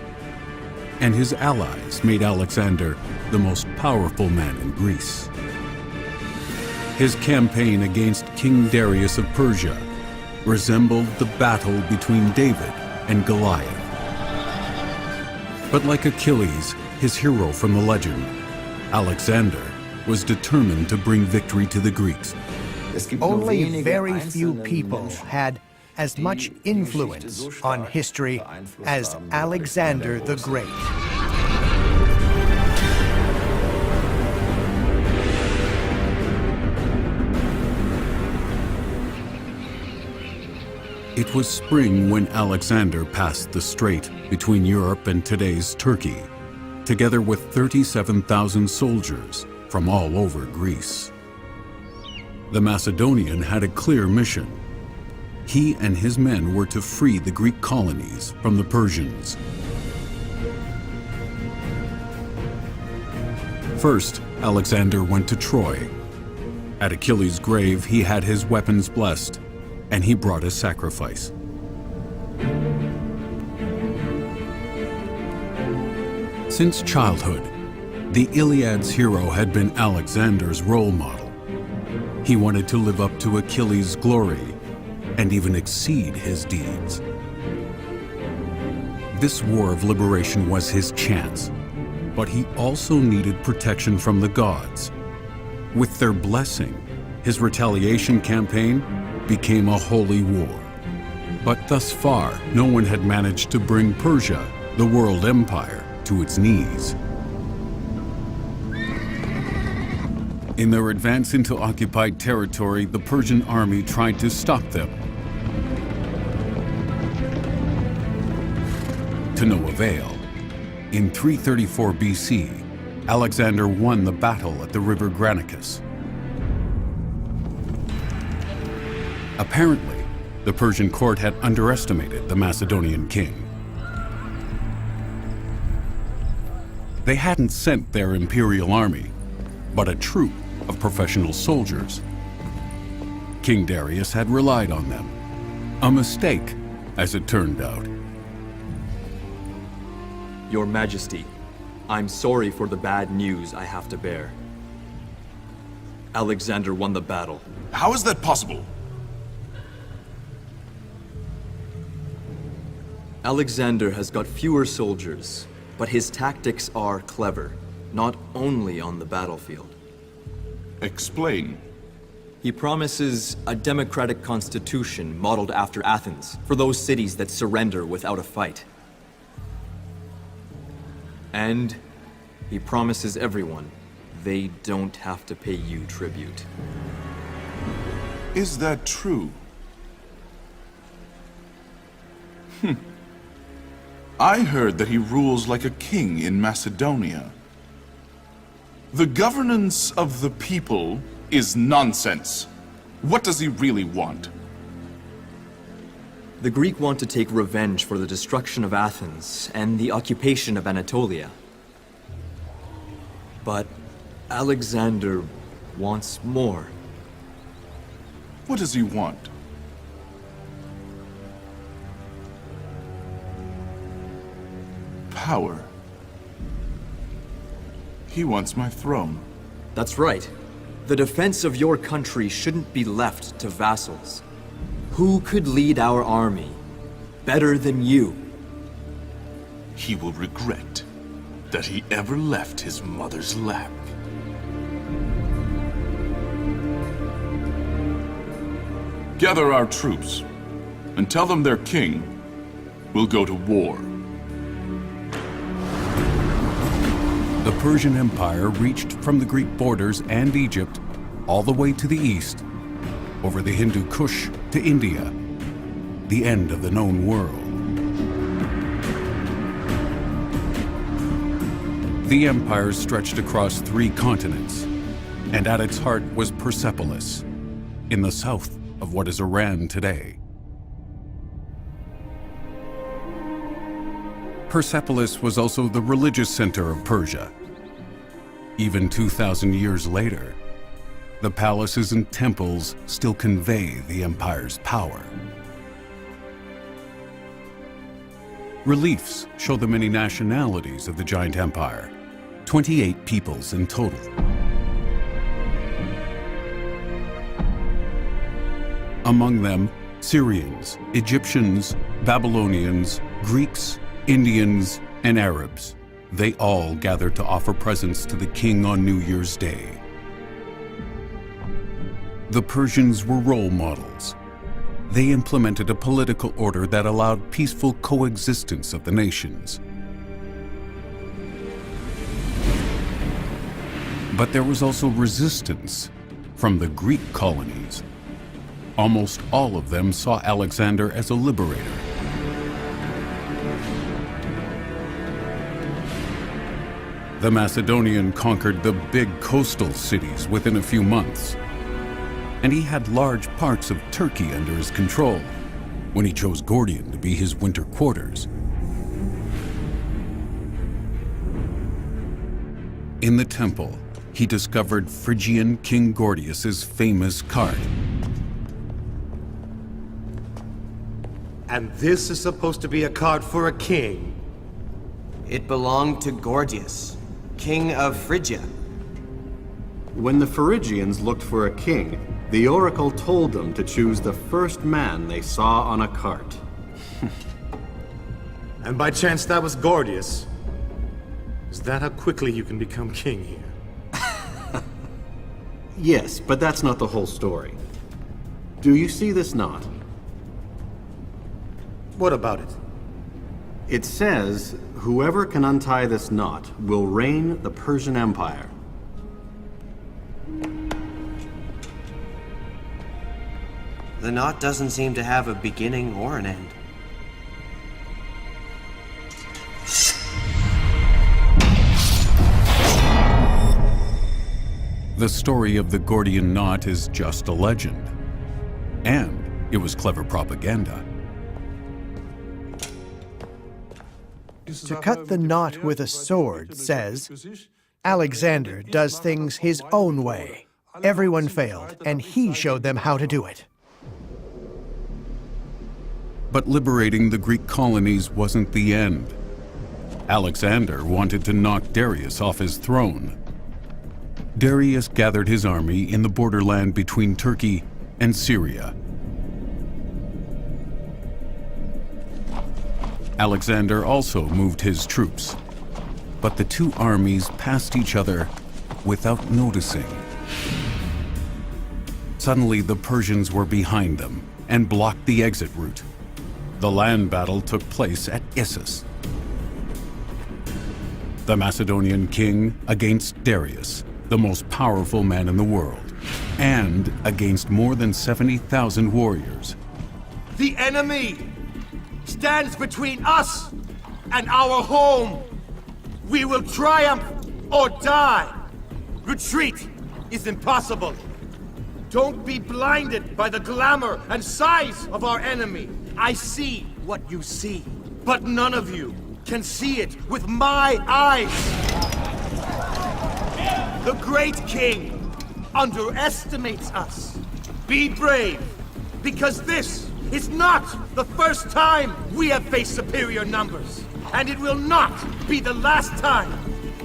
and his allies made Alexander the most powerful man in Greece. His campaign against King Darius of Persia resembled the battle between David and Goliath. But like Achilles, his hero from the legend, Alexander was determined to bring victory to the Greeks. Only very few people had as much influence on history as Alexander the Great. It was spring when Alexander passed the strait between Europe and today's Turkey. together with 37,000 soldiers from all over Greece. The Macedonian had a clear mission. He and his men were to free the Greek colonies from the Persians. First, Alexander went to Troy. At Achilles' grave, he had his weapons blessed, and he brought a sacrifice. Since childhood, the Iliad's hero had been Alexander's role model. He wanted to live up to Achilles' glory and even exceed his deeds. This war of liberation was his chance, but he also needed protection from the gods. With their blessing, his retaliation campaign became a holy war. But thus far, no one had managed to bring Persia, the world empire, to its knees. In their advance into occupied territory, the Persian army tried to stop them. To no avail. In 334 BC, Alexander won the battle at the river Granicus. Apparently, the Persian court had underestimated the Macedonian king. They hadn't sent their imperial army, but a troop of professional soldiers. King Darius had relied on them. A mistake, as it turned out. Your Majesty, I'm sorry for the bad news I have to bear. Alexander won the battle. How is that possible? Alexander has got fewer soldiers, but his tactics are clever, not only on the battlefield. Explain. He promises a democratic constitution modeled after Athens for those cities that surrender without a fight. And he promises everyone they don't have to pay you tribute. Is that true? I heard that he rules like a king in Macedonia. The governance of the people is nonsense. What does he really want? The Greek want to take revenge for the destruction of Athens and the occupation of Anatolia. But Alexander wants more. What does he want? Power. He wants my throne. That's right. The defense of your country shouldn't be left to vassals. Who could lead our army better than you? He will regret that he ever left his mother's lap. Gather our troops and tell them their king will go to war. The Persian Empire reached from the Greek borders and Egypt all the way to the east, over the Hindu Kush to India, the end of the known world. The empire stretched across 3 continents, and at its heart was Persepolis, in the south of what is Iran today. Persepolis was also the religious center of Persia. Even 2,000 years later, the palaces and temples still convey the empire's power. Reliefs show the many nationalities of the giant empire, 28 peoples in total. Among them, Syrians, Egyptians, Babylonians, Greeks, Indians, and Arabs. They all gathered to offer presents to the king on New Year's Day. The Persians were role models. They implemented a political order that allowed peaceful coexistence of the nations. But there was also resistance from the Greek colonies. Almost all of them saw Alexander as a liberator. The Macedonian conquered the big coastal cities within a few months, and he had large parts of Turkey under his control when he chose Gordium to be his winter quarters. In the temple, he discovered Phrygian King Gordius's famous cart. And this is supposed to be a card for a king. It belonged to Gordius, king of Phrygia. When the Phrygians looked for a king, the oracle told them to choose the first man they saw on a cart. And by chance that was Gordius. Is that how quickly you can become king here? Yes, but that's not the whole story. Do you see this knot? What about it? It says, whoever can untie this knot will reign the Persian Empire. The knot doesn't seem to have a beginning or an end. The story of the Gordian knot is just a legend. And it was clever propaganda. To cut the knot with a sword says, Alexander does things his own way. Everyone failed, and he showed them how to do it. But liberating the Greek colonies wasn't the end. Alexander wanted to knock Darius off his throne. Darius gathered his army in the borderland between Turkey and Syria. Alexander also moved his troops, but the two armies passed each other without noticing. Suddenly, the Persians were behind them and blocked the exit route. The land battle took place at Issus. The Macedonian king against Darius, the most powerful man in the world, and against more than 70,000 warriors. The enemy stands between us and our home. We will triumph or die. Retreat is impossible. Don't be blinded by the glamour and size of our enemy. I see what you see, but none of you can see it with my eyes. The great king underestimates us. Be brave, because this is not the first time we have faced superior numbers, and it will not be the last time.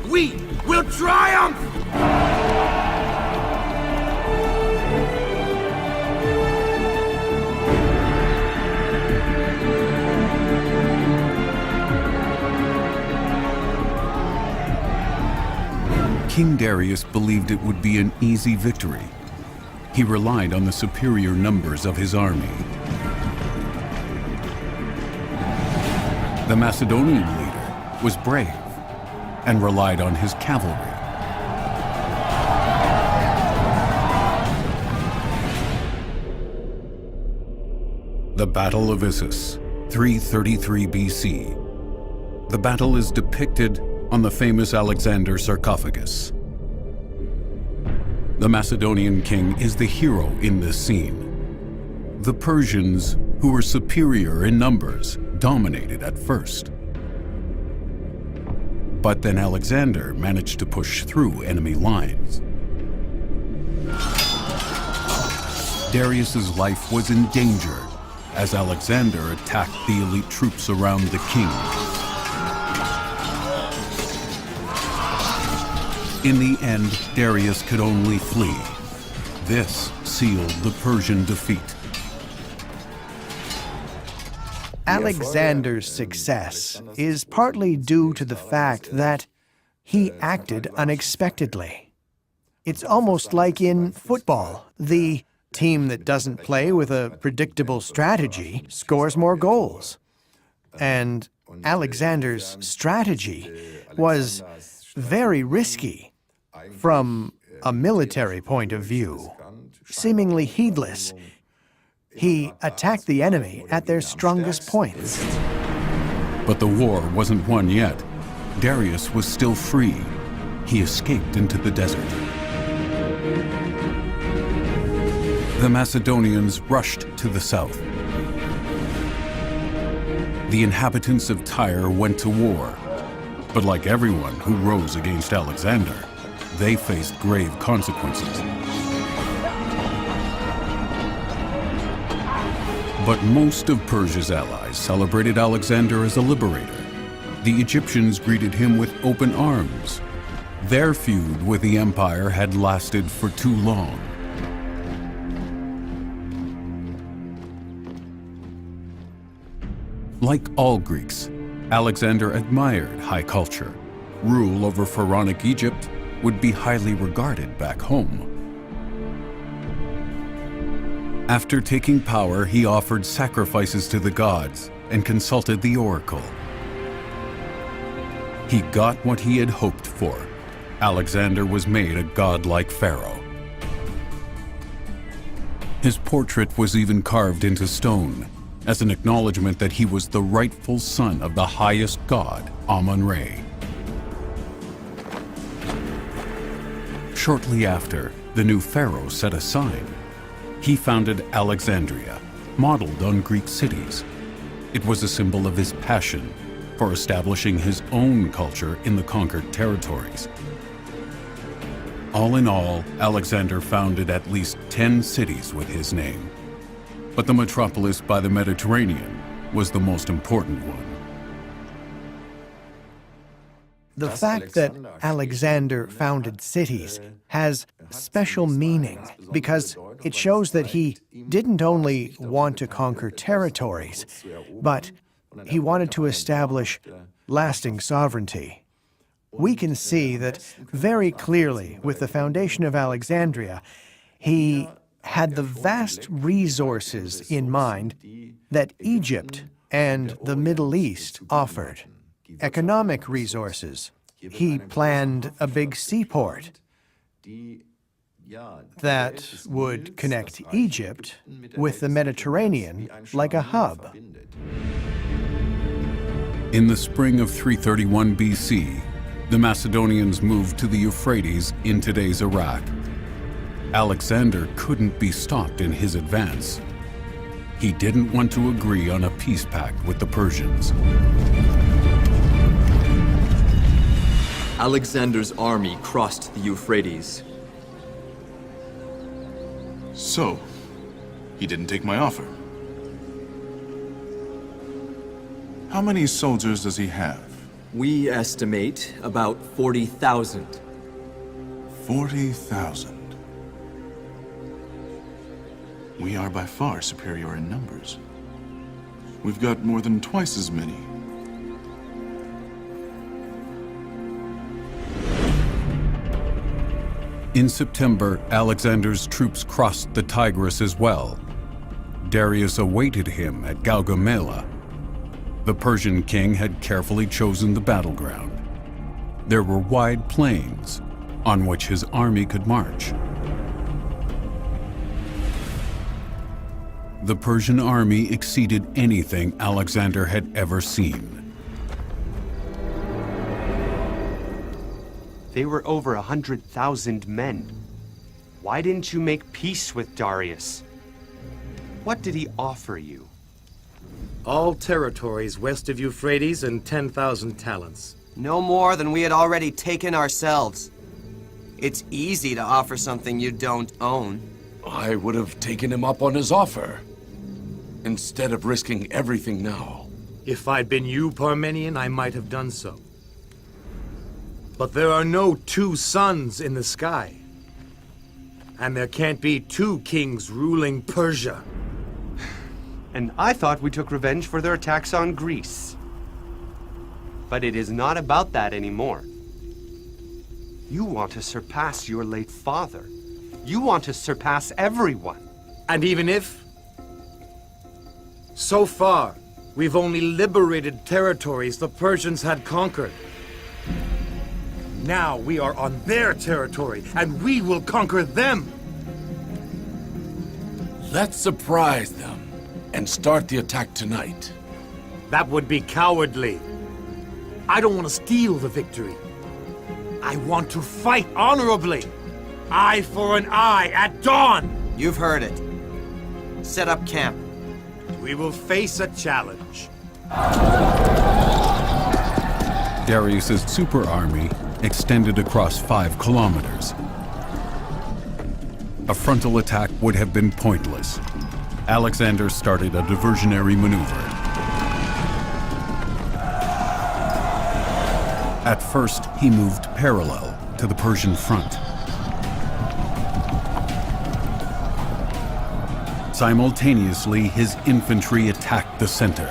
We will triumph! King Darius believed it would be an easy victory. He relied on the superior numbers of his army. The Macedonian leader was brave and relied on his cavalry. The Battle of Issus, 333 BC. The battle is depicted on the famous Alexander sarcophagus. The Macedonian king is the hero in this scene. The Persians, who were superior in numbers, dominated at first. But then Alexander managed to push through enemy lines. Darius's life was in danger as Alexander attacked the elite troops around the king. In the end, Darius could only flee. This sealed the Persian defeat. Alexander's success is partly due to the fact that he acted unexpectedly. It's almost like in football. The team that doesn't play with a predictable strategy scores more goals. And Alexander's strategy was very risky from a military point of view, seemingly heedless. He attacked the enemy at their strongest points. But the war wasn't won yet. Darius was still free, he escaped into the desert. The Macedonians rushed to the south. The inhabitants of Tyre went to war, but like everyone who rose against Alexander, they faced grave consequences. But most of Persia's allies celebrated Alexander as a liberator. The Egyptians greeted him with open arms. Their feud with the empire had lasted for too long. Like all Greeks, Alexander admired high culture. Rule over pharaonic Egypt would be highly regarded back home. After taking power, he offered sacrifices to the gods and consulted the oracle. He got what he had hoped for. Alexander was made a godlike pharaoh. His portrait was even carved into stone, as an acknowledgement that he was the rightful son of the highest god, Amun-Re. Shortly after, the new pharaoh set a sign. He founded Alexandria, modeled on Greek cities. It was a symbol of his passion for establishing his own culture in the conquered territories. All in all, Alexander founded at least 10 cities with his name. But the metropolis by the Mediterranean was the most important one. The fact that Alexander founded cities has special meaning because it shows that he didn't only want to conquer territories, but he wanted to establish lasting sovereignty. We can see that very clearly with the foundation of Alexandria, he had the vast resources in mind that Egypt and the Middle East offered. Economic resources. He planned a big seaport that would connect Egypt with the Mediterranean like a hub. In the spring of 331 BC, the Macedonians moved to the Euphrates in today's Iraq. Alexander couldn't be stopped in his advance. He didn't want to agree on a peace pact with the Persians. Alexander's army crossed the Euphrates. So, he didn't take my offer. How many soldiers does he have? We estimate about 40,000. 40,000. We are by far superior in numbers. We've got more than twice as many. In September, Alexander's troops crossed the Tigris as well. Darius awaited him at Gaugamela. The Persian king had carefully chosen the battleground. There were wide plains on which his army could march. The Persian army exceeded anything Alexander had ever seen. They were over 100,000 men. Why didn't you make peace with Darius? What did he offer you? All territories west of Euphrates and 10,000 talents. No more than we had already taken ourselves. It's easy to offer something you don't own. I would have taken him up on his offer, instead of risking everything now. If I'd been you, Parmenion, I might have done so. But there are no two suns in the sky. And there can't be two kings ruling Persia. And I thought we took revenge for their attacks on Greece. But it is not about that anymore. You want to surpass your late father. You want to surpass everyone. And even if... So far, we've only liberated territories the Persians had conquered. Now we are on their territory, and we will conquer them! Let's surprise them and start the attack tonight. That would be cowardly. I don't want to steal the victory. I want to fight honorably. Eye for an eye at dawn. You've heard it. Set up camp. We will face a challenge. Darius's super army extended across 5 kilometers. A frontal attack would have been pointless. Alexander started a diversionary maneuver. At first, he moved parallel to the Persian front. Simultaneously, his infantry attacked the center.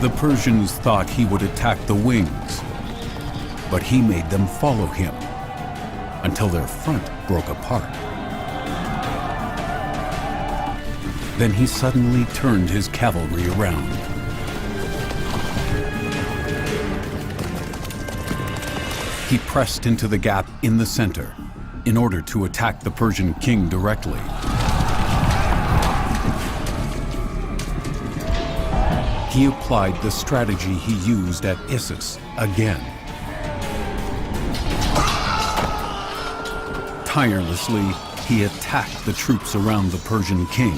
The Persians thought he would attack the wings, but he made them follow him until their front broke apart. Then he suddenly turned his cavalry around. He pressed into the gap in the center in order to attack the Persian king directly. He applied the strategy he used at Issus again. Tirelessly, he attacked the troops around the Persian king.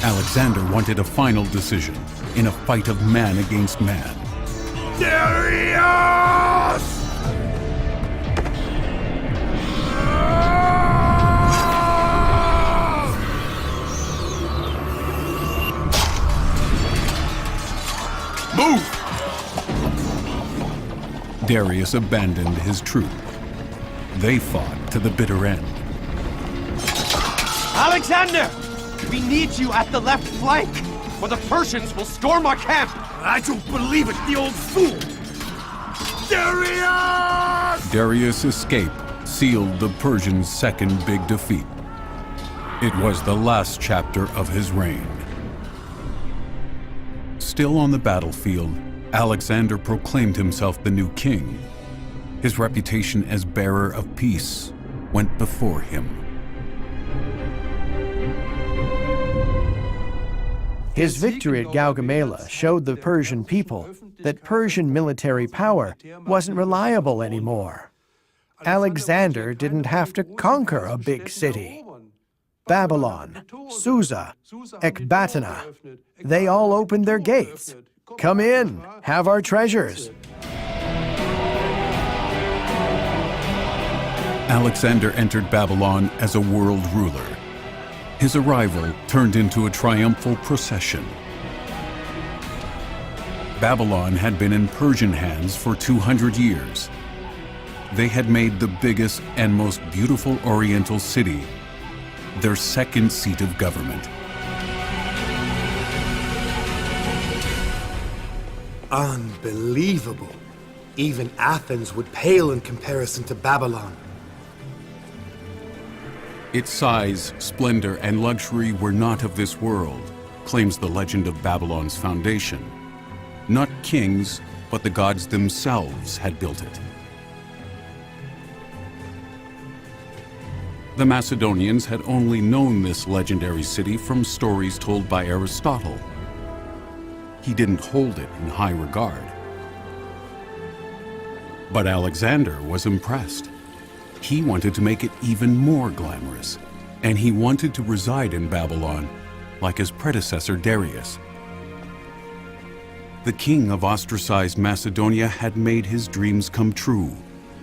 Alexander wanted a final decision in a fight of man against man. Darius! Move! Darius abandoned his troop. They fought to the bitter end. Alexander! We need you at the left flank, or the Persians will storm our camp! I don't believe it, the old fool! Darius! Darius' escape sealed the Persians' second big defeat. It was the last chapter of his reign. Still on the battlefield, Alexander proclaimed himself the new king. His reputation as bearer of peace went before him. His victory at Gaugamela showed the Persian people that Persian military power wasn't reliable anymore. Alexander didn't have to conquer a big city. Babylon, Susa, Ecbatana, they all opened their gates. Come in, have our treasures. Alexander entered Babylon as a world ruler. His arrival turned into a triumphal procession. Babylon had been in Persian hands for 200 years. They had made the biggest and most beautiful Oriental city their second seat of government. Unbelievable. Even Athens would pale in comparison to Babylon. Its size, splendor, and luxury were not of this world, claims the legend of Babylon's foundation. Not kings, but the gods themselves had built it. The Macedonians had only known this legendary city from stories told by Aristotle. He didn't hold it in high regard. But Alexander was impressed. He wanted to make it even more glamorous, and he wanted to reside in Babylon like his predecessor Darius. The king of ostracized Macedonia had made his dreams come true.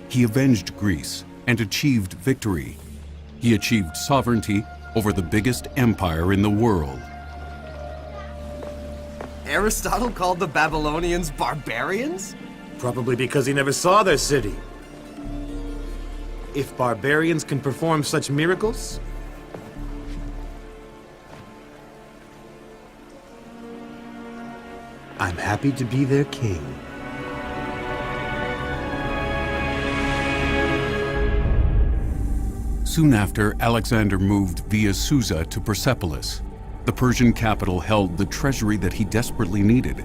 He avenged Greece and achieved victory. He achieved sovereignty over the biggest empire in the world. Aristotle called the Babylonians barbarians? Probably because he never saw their city. If barbarians can perform such miracles, I'm happy to be their king. Soon after, Alexander moved via Susa to Persepolis. The Persian capital held the treasury that he desperately needed.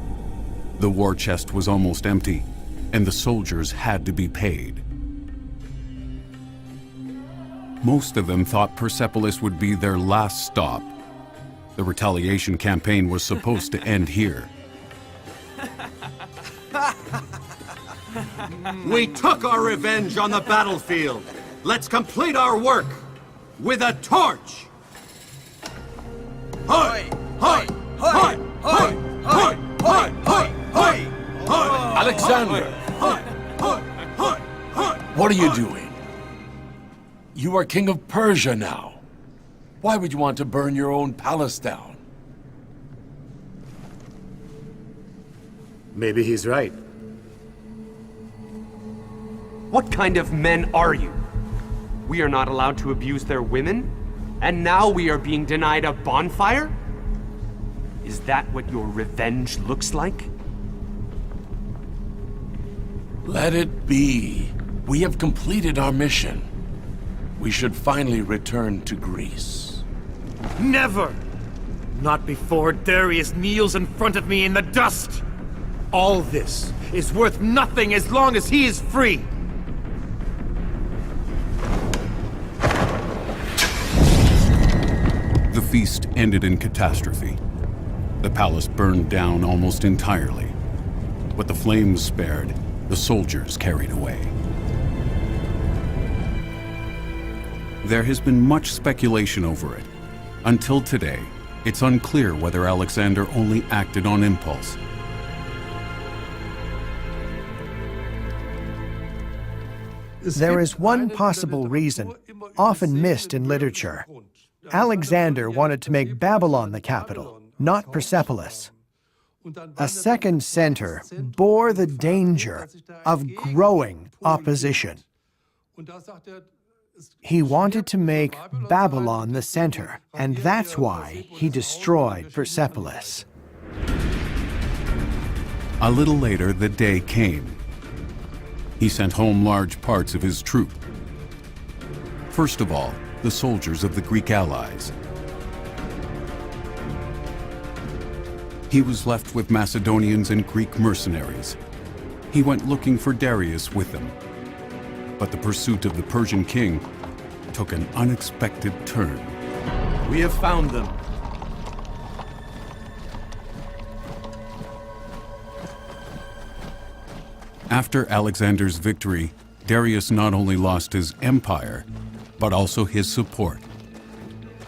The war chest was almost empty, and the soldiers had to be paid. Most of them thought Persepolis would be their last stop. The retaliation campaign was supposed to end here. We took our revenge on the battlefield. Let's complete our work with a torch. Hoi! Hoi! Hoi! Hoi! Hoi! Hoi! Hoi! Hoi! Hoi! Alexander! What are you doing? You are king of Persia now. Why would you want to burn your own palace down? Maybe he's right. What kind of men are you? We are not allowed to abuse their women, and now we are being denied a bonfire? Is that what your revenge looks like? Let it be. We have completed our mission. We should finally return to Greece. Never! Not before Darius kneels in front of me in the dust! All this is worth nothing as long as he is free! The feast ended in catastrophe. The palace burned down almost entirely. What the flames spared, the soldiers carried away. There has been much speculation over it. Until today, it's unclear whether Alexander only acted on impulse. There is one possible reason, often missed in literature. Alexander wanted to make Babylon the capital, not Persepolis. A second center bore the danger of growing opposition. He wanted to make Babylon the center, and that's why he destroyed Persepolis. A little later, the day came. He sent home large parts of his troop. First of all, the soldiers of the Greek allies. He was left with Macedonians and Greek mercenaries. He went looking for Darius with them. But the pursuit of the Persian king took an unexpected turn. We have found them. After Alexander's victory, Darius not only lost his empire, but also his support.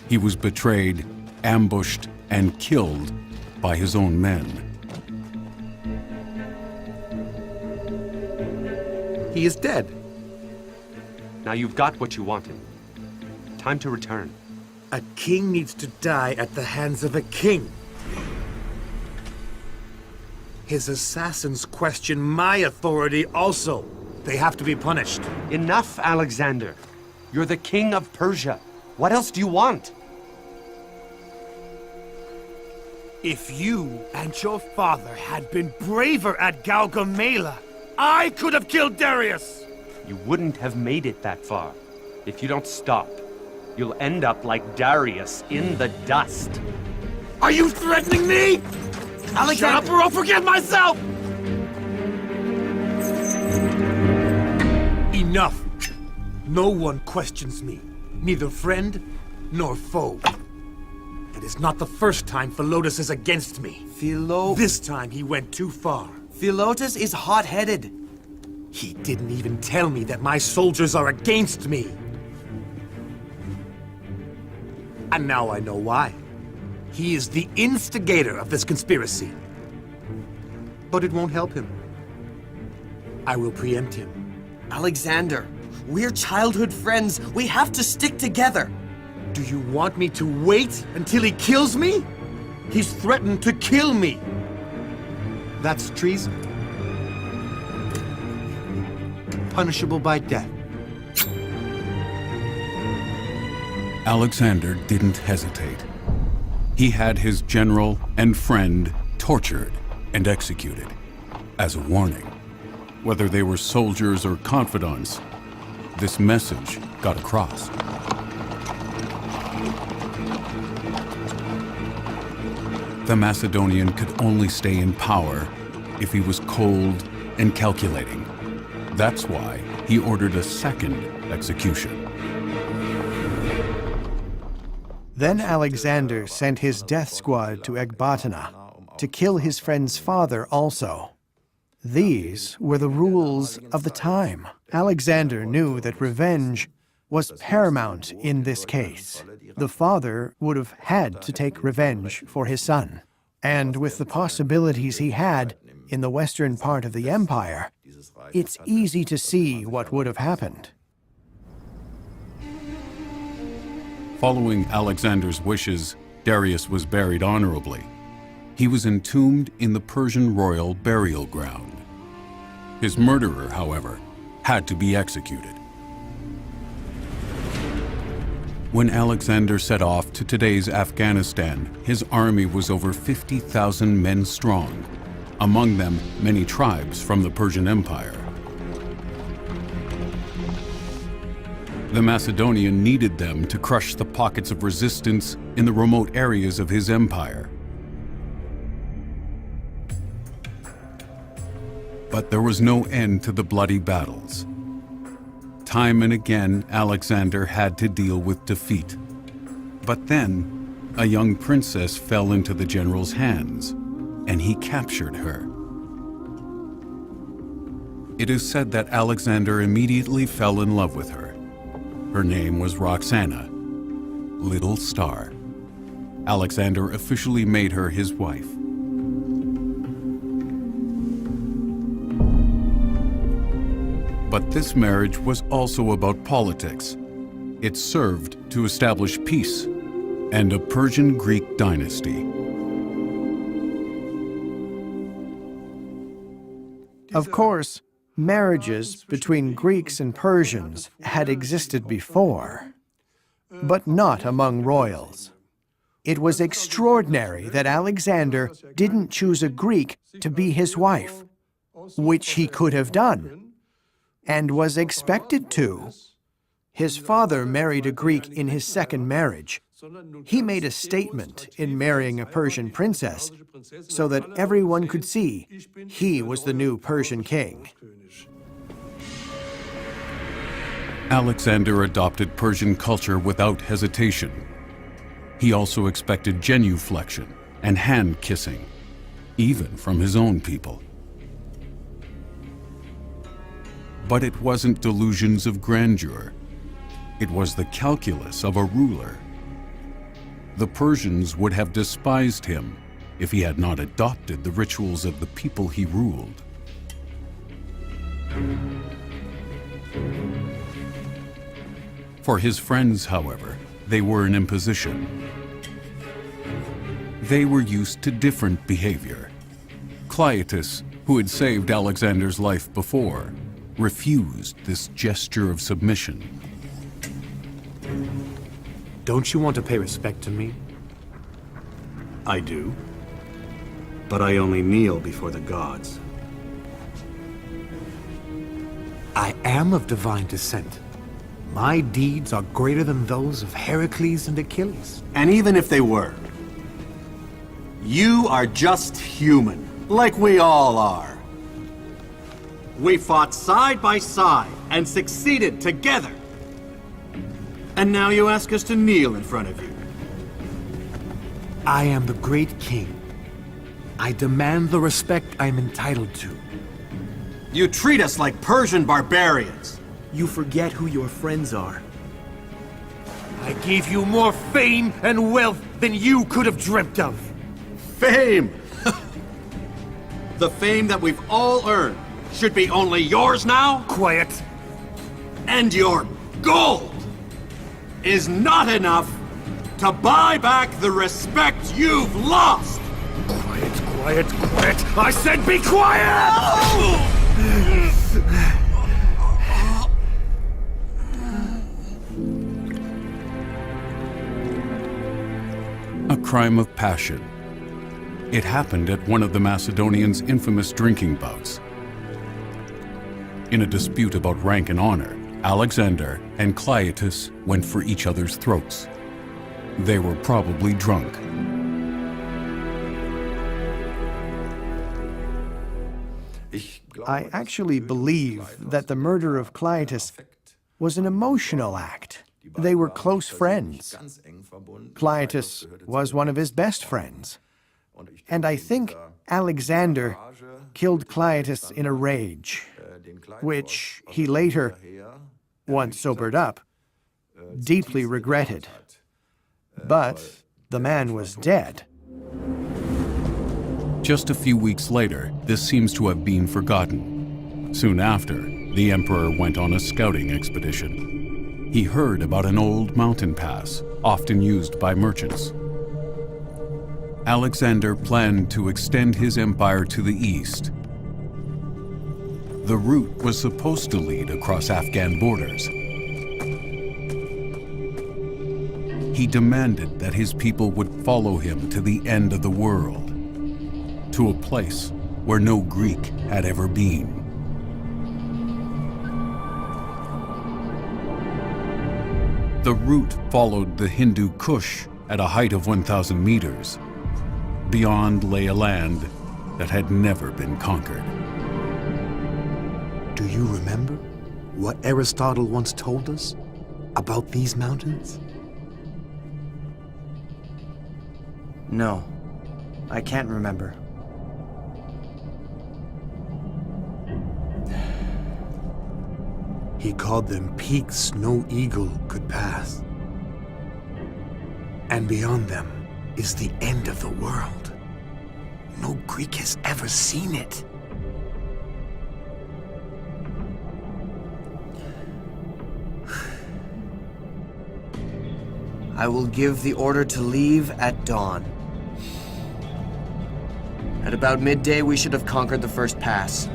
He was betrayed, ambushed, and killed by his own men. He is dead. Now you've got what you wanted. Time to return. A king needs to die at the hands of a king. His assassins question my authority also. They have to be punished. Enough, Alexander. You're the king of Persia. What else do you want? If you and your father had been braver at Gaugamela, I could have killed Darius! You wouldn't have made it that far. If you don't stop, you'll end up like Darius in the dust. Are you threatening me? Alexander! Shut up or I'll forget myself! Enough! No one questions me, neither friend nor foe. It is not the first time Philotas is against me. This time he went too far. Philotas is hot-headed. He didn't even tell me that my soldiers are against me. And now I know why. He is the instigator of this conspiracy. But it won't help him. I will preempt him. Alexander, we're childhood friends. We have to stick together. Do you want me to wait until he kills me? He's threatened to kill me. That's treason. Punishable by death. Alexander didn't hesitate. He had his general and friend tortured and executed as a warning. Whether they were soldiers or confidants, this message got across. The Macedonian could only stay in power if he was cold and calculating. That's why he ordered a second execution. Then Alexander sent his death squad to Ecbatana to kill his friend's father also. These were the rules of the time. Alexander knew that revenge was paramount in this case. The father would have had to take revenge for his son. And with the possibilities he had in the western part of the empire, it's easy to see what would have happened. Following Alexander's wishes, Darius was buried honorably. He was entombed in the Persian royal burial ground. His murderer, however, had to be executed. When Alexander set off to today's Afghanistan, his army was over 50,000 men strong, among them many tribes from the Persian Empire. The Macedonian needed them to crush the pockets of resistance in the remote areas of his empire. But there was no end to the bloody battles. Time and again, Alexander had to deal with defeat. But then, a young princess fell into the general's hands, and he captured her. It is said that Alexander immediately fell in love with her. Her name was Roxana, Little Star. Alexander officially made her his wife. But this marriage was also about politics. It served to establish peace and a Persian-Greek dynasty. Of course, marriages between Greeks and Persians had existed before, but not among royals. It was extraordinary that Alexander didn't choose a Greek to be his wife, which he could have done, and was expected to. His father married a Greek in his second marriage. He made a statement in marrying a Persian princess so that everyone could see he was the new Persian king. Alexander adopted Persian culture without hesitation. He also expected genuflection and hand-kissing, even from his own people. But it wasn't delusions of grandeur. It was the calculus of a ruler. The Persians would have despised him if he had not adopted the rituals of the people he ruled. For his friends, however, they were an imposition. They were used to different behavior. Cleitus, who had saved Alexander's life before, refused this gesture of submission. Don't you want to pay respect to me? I do, but I only kneel before the gods. I am of divine descent. My deeds are greater than those of Heracles and Achilles. And even if they were, you are just human, like we all are. We fought side by side and succeeded together. And now you ask us to kneel in front of you. I am the great king. I demand the respect I am entitled to. You treat us like Persian barbarians. You forget who your friends are. I gave you more fame and wealth than you could have dreamt of. Fame! The fame that we've all earned should be only yours now? Quiet. And your gold is not enough to buy back the respect you've lost! Quiet, quiet, quiet! I said be quiet! A crime of passion. It happened at one of the Macedonians' infamous drinking bouts. In a dispute about rank and honor, Alexander and Cleitus went for each other's throats. They were probably drunk. I actually believe that the murder of Cleitus was an emotional act. They were close friends. Cleitus was one of his best friends. And I think Alexander killed Cleitus in a rage, which he later, once sobered up, deeply regretted. But the man was dead. Just a few weeks later, this seems to have been forgotten. Soon after, the emperor went on a scouting expedition. He heard about an old mountain pass, often used by merchants. Alexander planned to extend his empire to the east. The route was supposed to lead across Afghan borders. He demanded that his people would follow him to the end of the world, to a place where no Greek had ever been. The route followed the Hindu Kush at a height of 1,000 meters. Beyond lay a land that had never been conquered. Do you remember what Aristotle once told us about these mountains? No, I can't remember. He called them peaks no eagle could pass. And beyond them is the end of the world. No Greek has ever seen it. I will give the order to leave at dawn. At about midday, we should have conquered the first pass.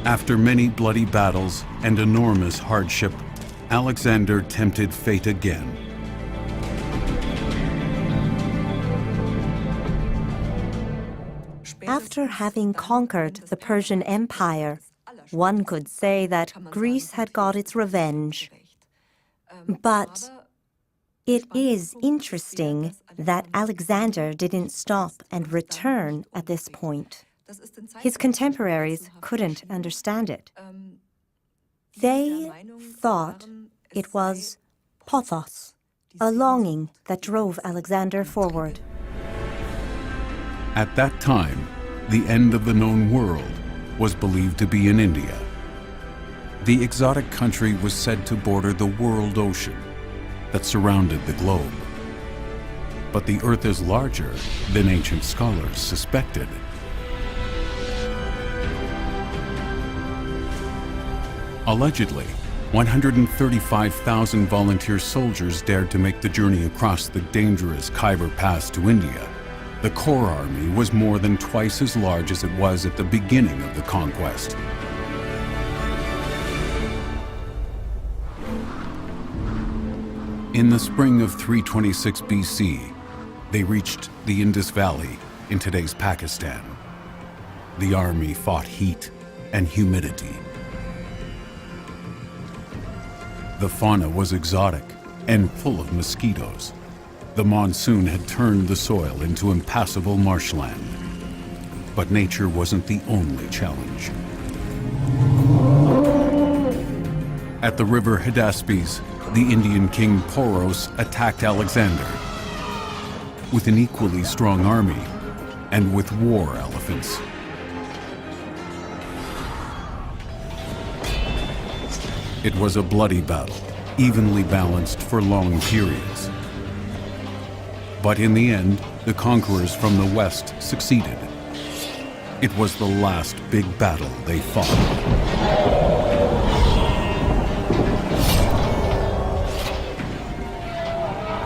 After many bloody battles and enormous hardship, Alexander tempted fate again. After having conquered the Persian Empire, one could say that Greece had got its revenge. But it is interesting that Alexander didn't stop and return at this point. His contemporaries couldn't understand it. They thought it was pothos, a longing that drove Alexander forward. At that time, the end of the known world was believed to be in India. The exotic country was said to border the world ocean that surrounded the globe. But the Earth is larger than ancient scholars suspected. Allegedly, 135,000 volunteer soldiers dared to make the journey across the dangerous Khyber Pass to India. The core army was more than twice as large as it was at the beginning of the conquest. In the spring of 326 BC, they reached the Indus Valley in today's Pakistan. The army fought heat and humidity. The fauna was exotic and full of mosquitoes. The monsoon had turned the soil into impassable marshland. But nature wasn't the only challenge. At the river Hydaspes, the Indian king Poros attacked Alexander. With an equally strong army and with war elephants. It was a bloody battle, evenly balanced for long periods. But in the end, the conquerors from the west succeeded. It was the last big battle they fought.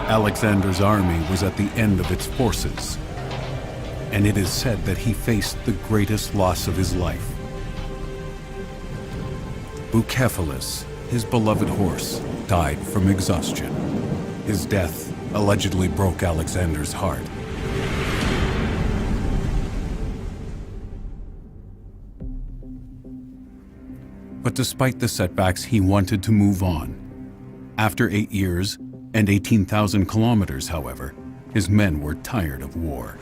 Alexander's army was at the end of its forces, and it is said that he faced the greatest loss of his life. Bucephalus, his beloved horse, died from exhaustion. His death allegedly broke Alexander's heart. But despite the setbacks, he wanted to move on. After 8 years and 18,000 kilometers, however, his men were tired of war.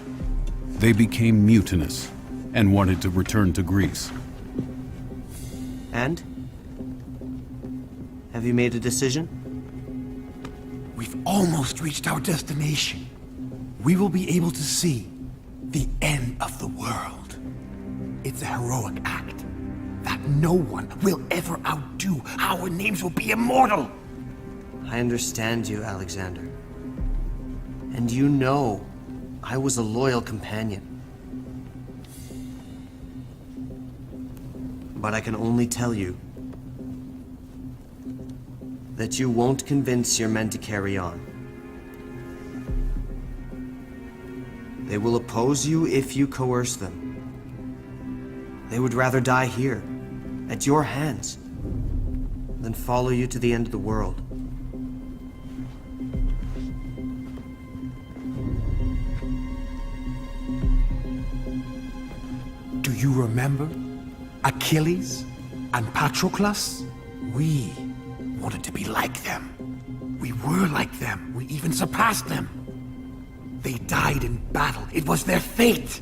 They became mutinous and wanted to return to Greece. And? Have you made a decision? We've almost reached our destination. We will be able to see the end of the world. It's a heroic act that no one will ever outdo. Our names will be immortal. I understand you, Alexander. And you know I was a loyal companion. But I can only tell you that you won't convince your men to carry on. They will oppose you if you coerce them. They would rather die here, at your hands, than follow you to the end of the world. Do you remember Achilles and Patroclus? We wanted to be like them. We were like them. We even surpassed them. They died in battle. It was their fate.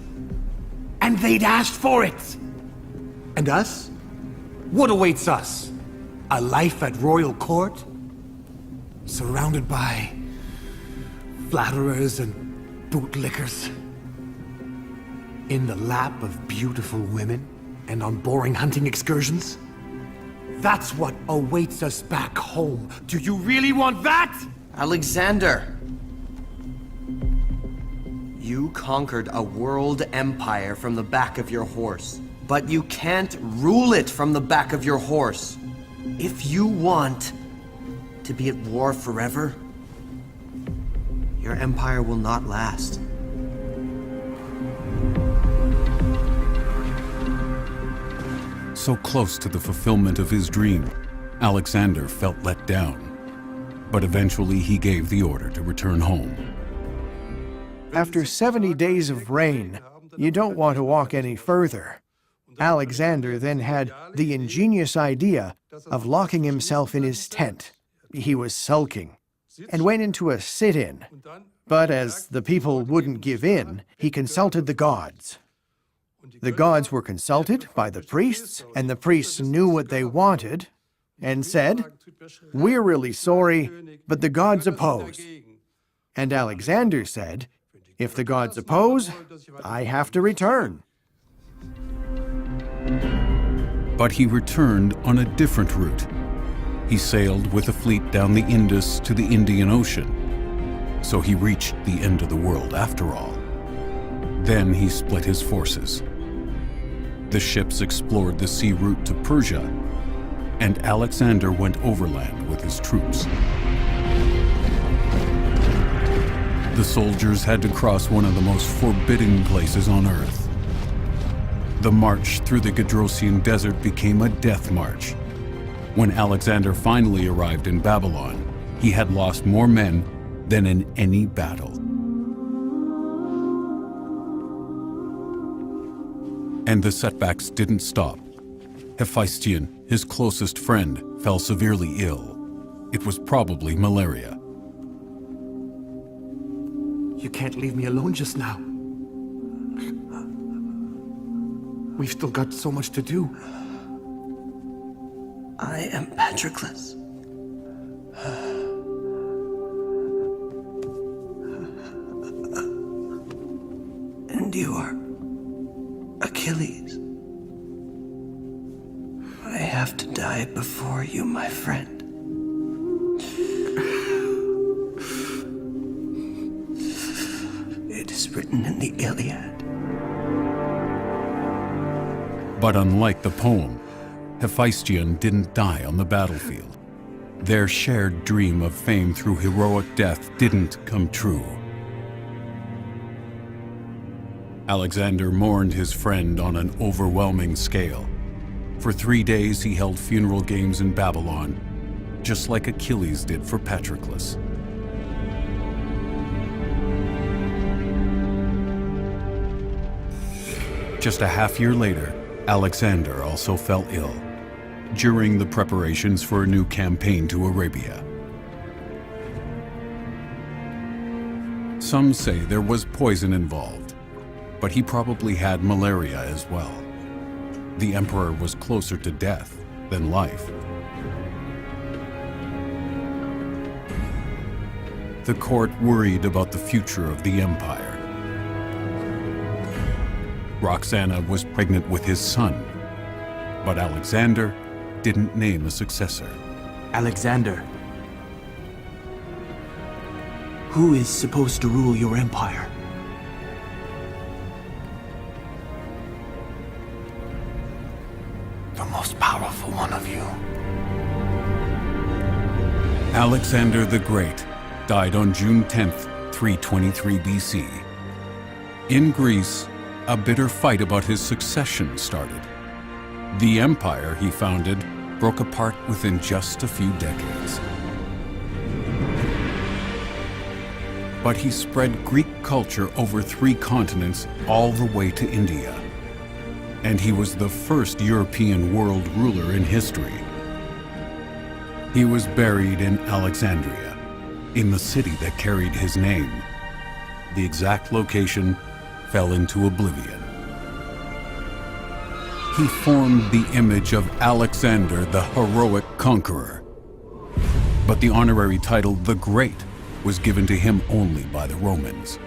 And they'd asked for it. And us? What awaits us? A life at royal court? Surrounded by flatterers and bootlickers? In the lap of beautiful women and on boring hunting excursions? That's what awaits us back home. Do you really want that? Alexander! You conquered a world empire from the back of your horse. But you can't rule it from the back of your horse. If you want to be at war forever, your empire will not last. So close to the fulfillment of his dream, Alexander felt let down. But eventually he gave the order to return home. After 70 days of rain, you don't want to walk any further. Alexander then had the ingenious idea of locking himself in his tent. He was sulking and went into a sit-in. But as the people wouldn't give in, he consulted the gods. The gods were consulted by the priests, and the priests knew what they wanted and said, "We're really sorry, but the gods oppose." And Alexander said, "If the gods oppose, I have to return." But he returned on a different route. He sailed with a fleet down the Indus to the Indian Ocean. So he reached the end of the world after all. Then he split his forces. The ships explored the sea route to Persia, and Alexander went overland with his troops. The soldiers had to cross one of the most forbidding places on Earth. The march through the Gedrosian desert became a death march. When Alexander finally arrived in Babylon, he had lost more men than in any battle. And the setbacks didn't stop. Hephaestion, his closest friend, fell severely ill. It was probably malaria. You can't leave me alone just now. We've still got so much to do. I am Patroclus. And you are Achilles. I have to die before you, my friend. It is written in the Iliad. But unlike the poem, Hephaestion didn't die on the battlefield. Their shared dream of fame through heroic death didn't come true. Alexander mourned his friend on an overwhelming scale. For 3 days he held funeral games in Babylon, just like Achilles did for Patroclus. Just a half year later, Alexander also fell ill, during the preparations for a new campaign to Arabia. Some say there was poison involved, but he probably had malaria as well. The emperor was closer to death, than life. The court worried about the future of the empire. Roxana was pregnant with his son, but Alexander didn't name a successor. Alexander, who is supposed to rule your empire? The most powerful one of you. Alexander the Great died on June 10th, 323 BC. In Greece, a bitter fight about his succession started. The empire he founded broke apart within just a few decades. But he spread Greek culture over 3 continents all the way to India. And he was the first European world ruler in history. He was buried in Alexandria, in the city that carried his name. The exact location fell into oblivion. He formed the image of Alexander the heroic conqueror. But the honorary title, the Great, was given to him only by the Romans.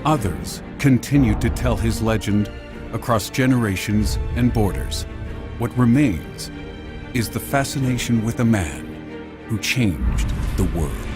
Others continued to tell his legend across generations and borders. What remains is the fascination with a man who changed the world.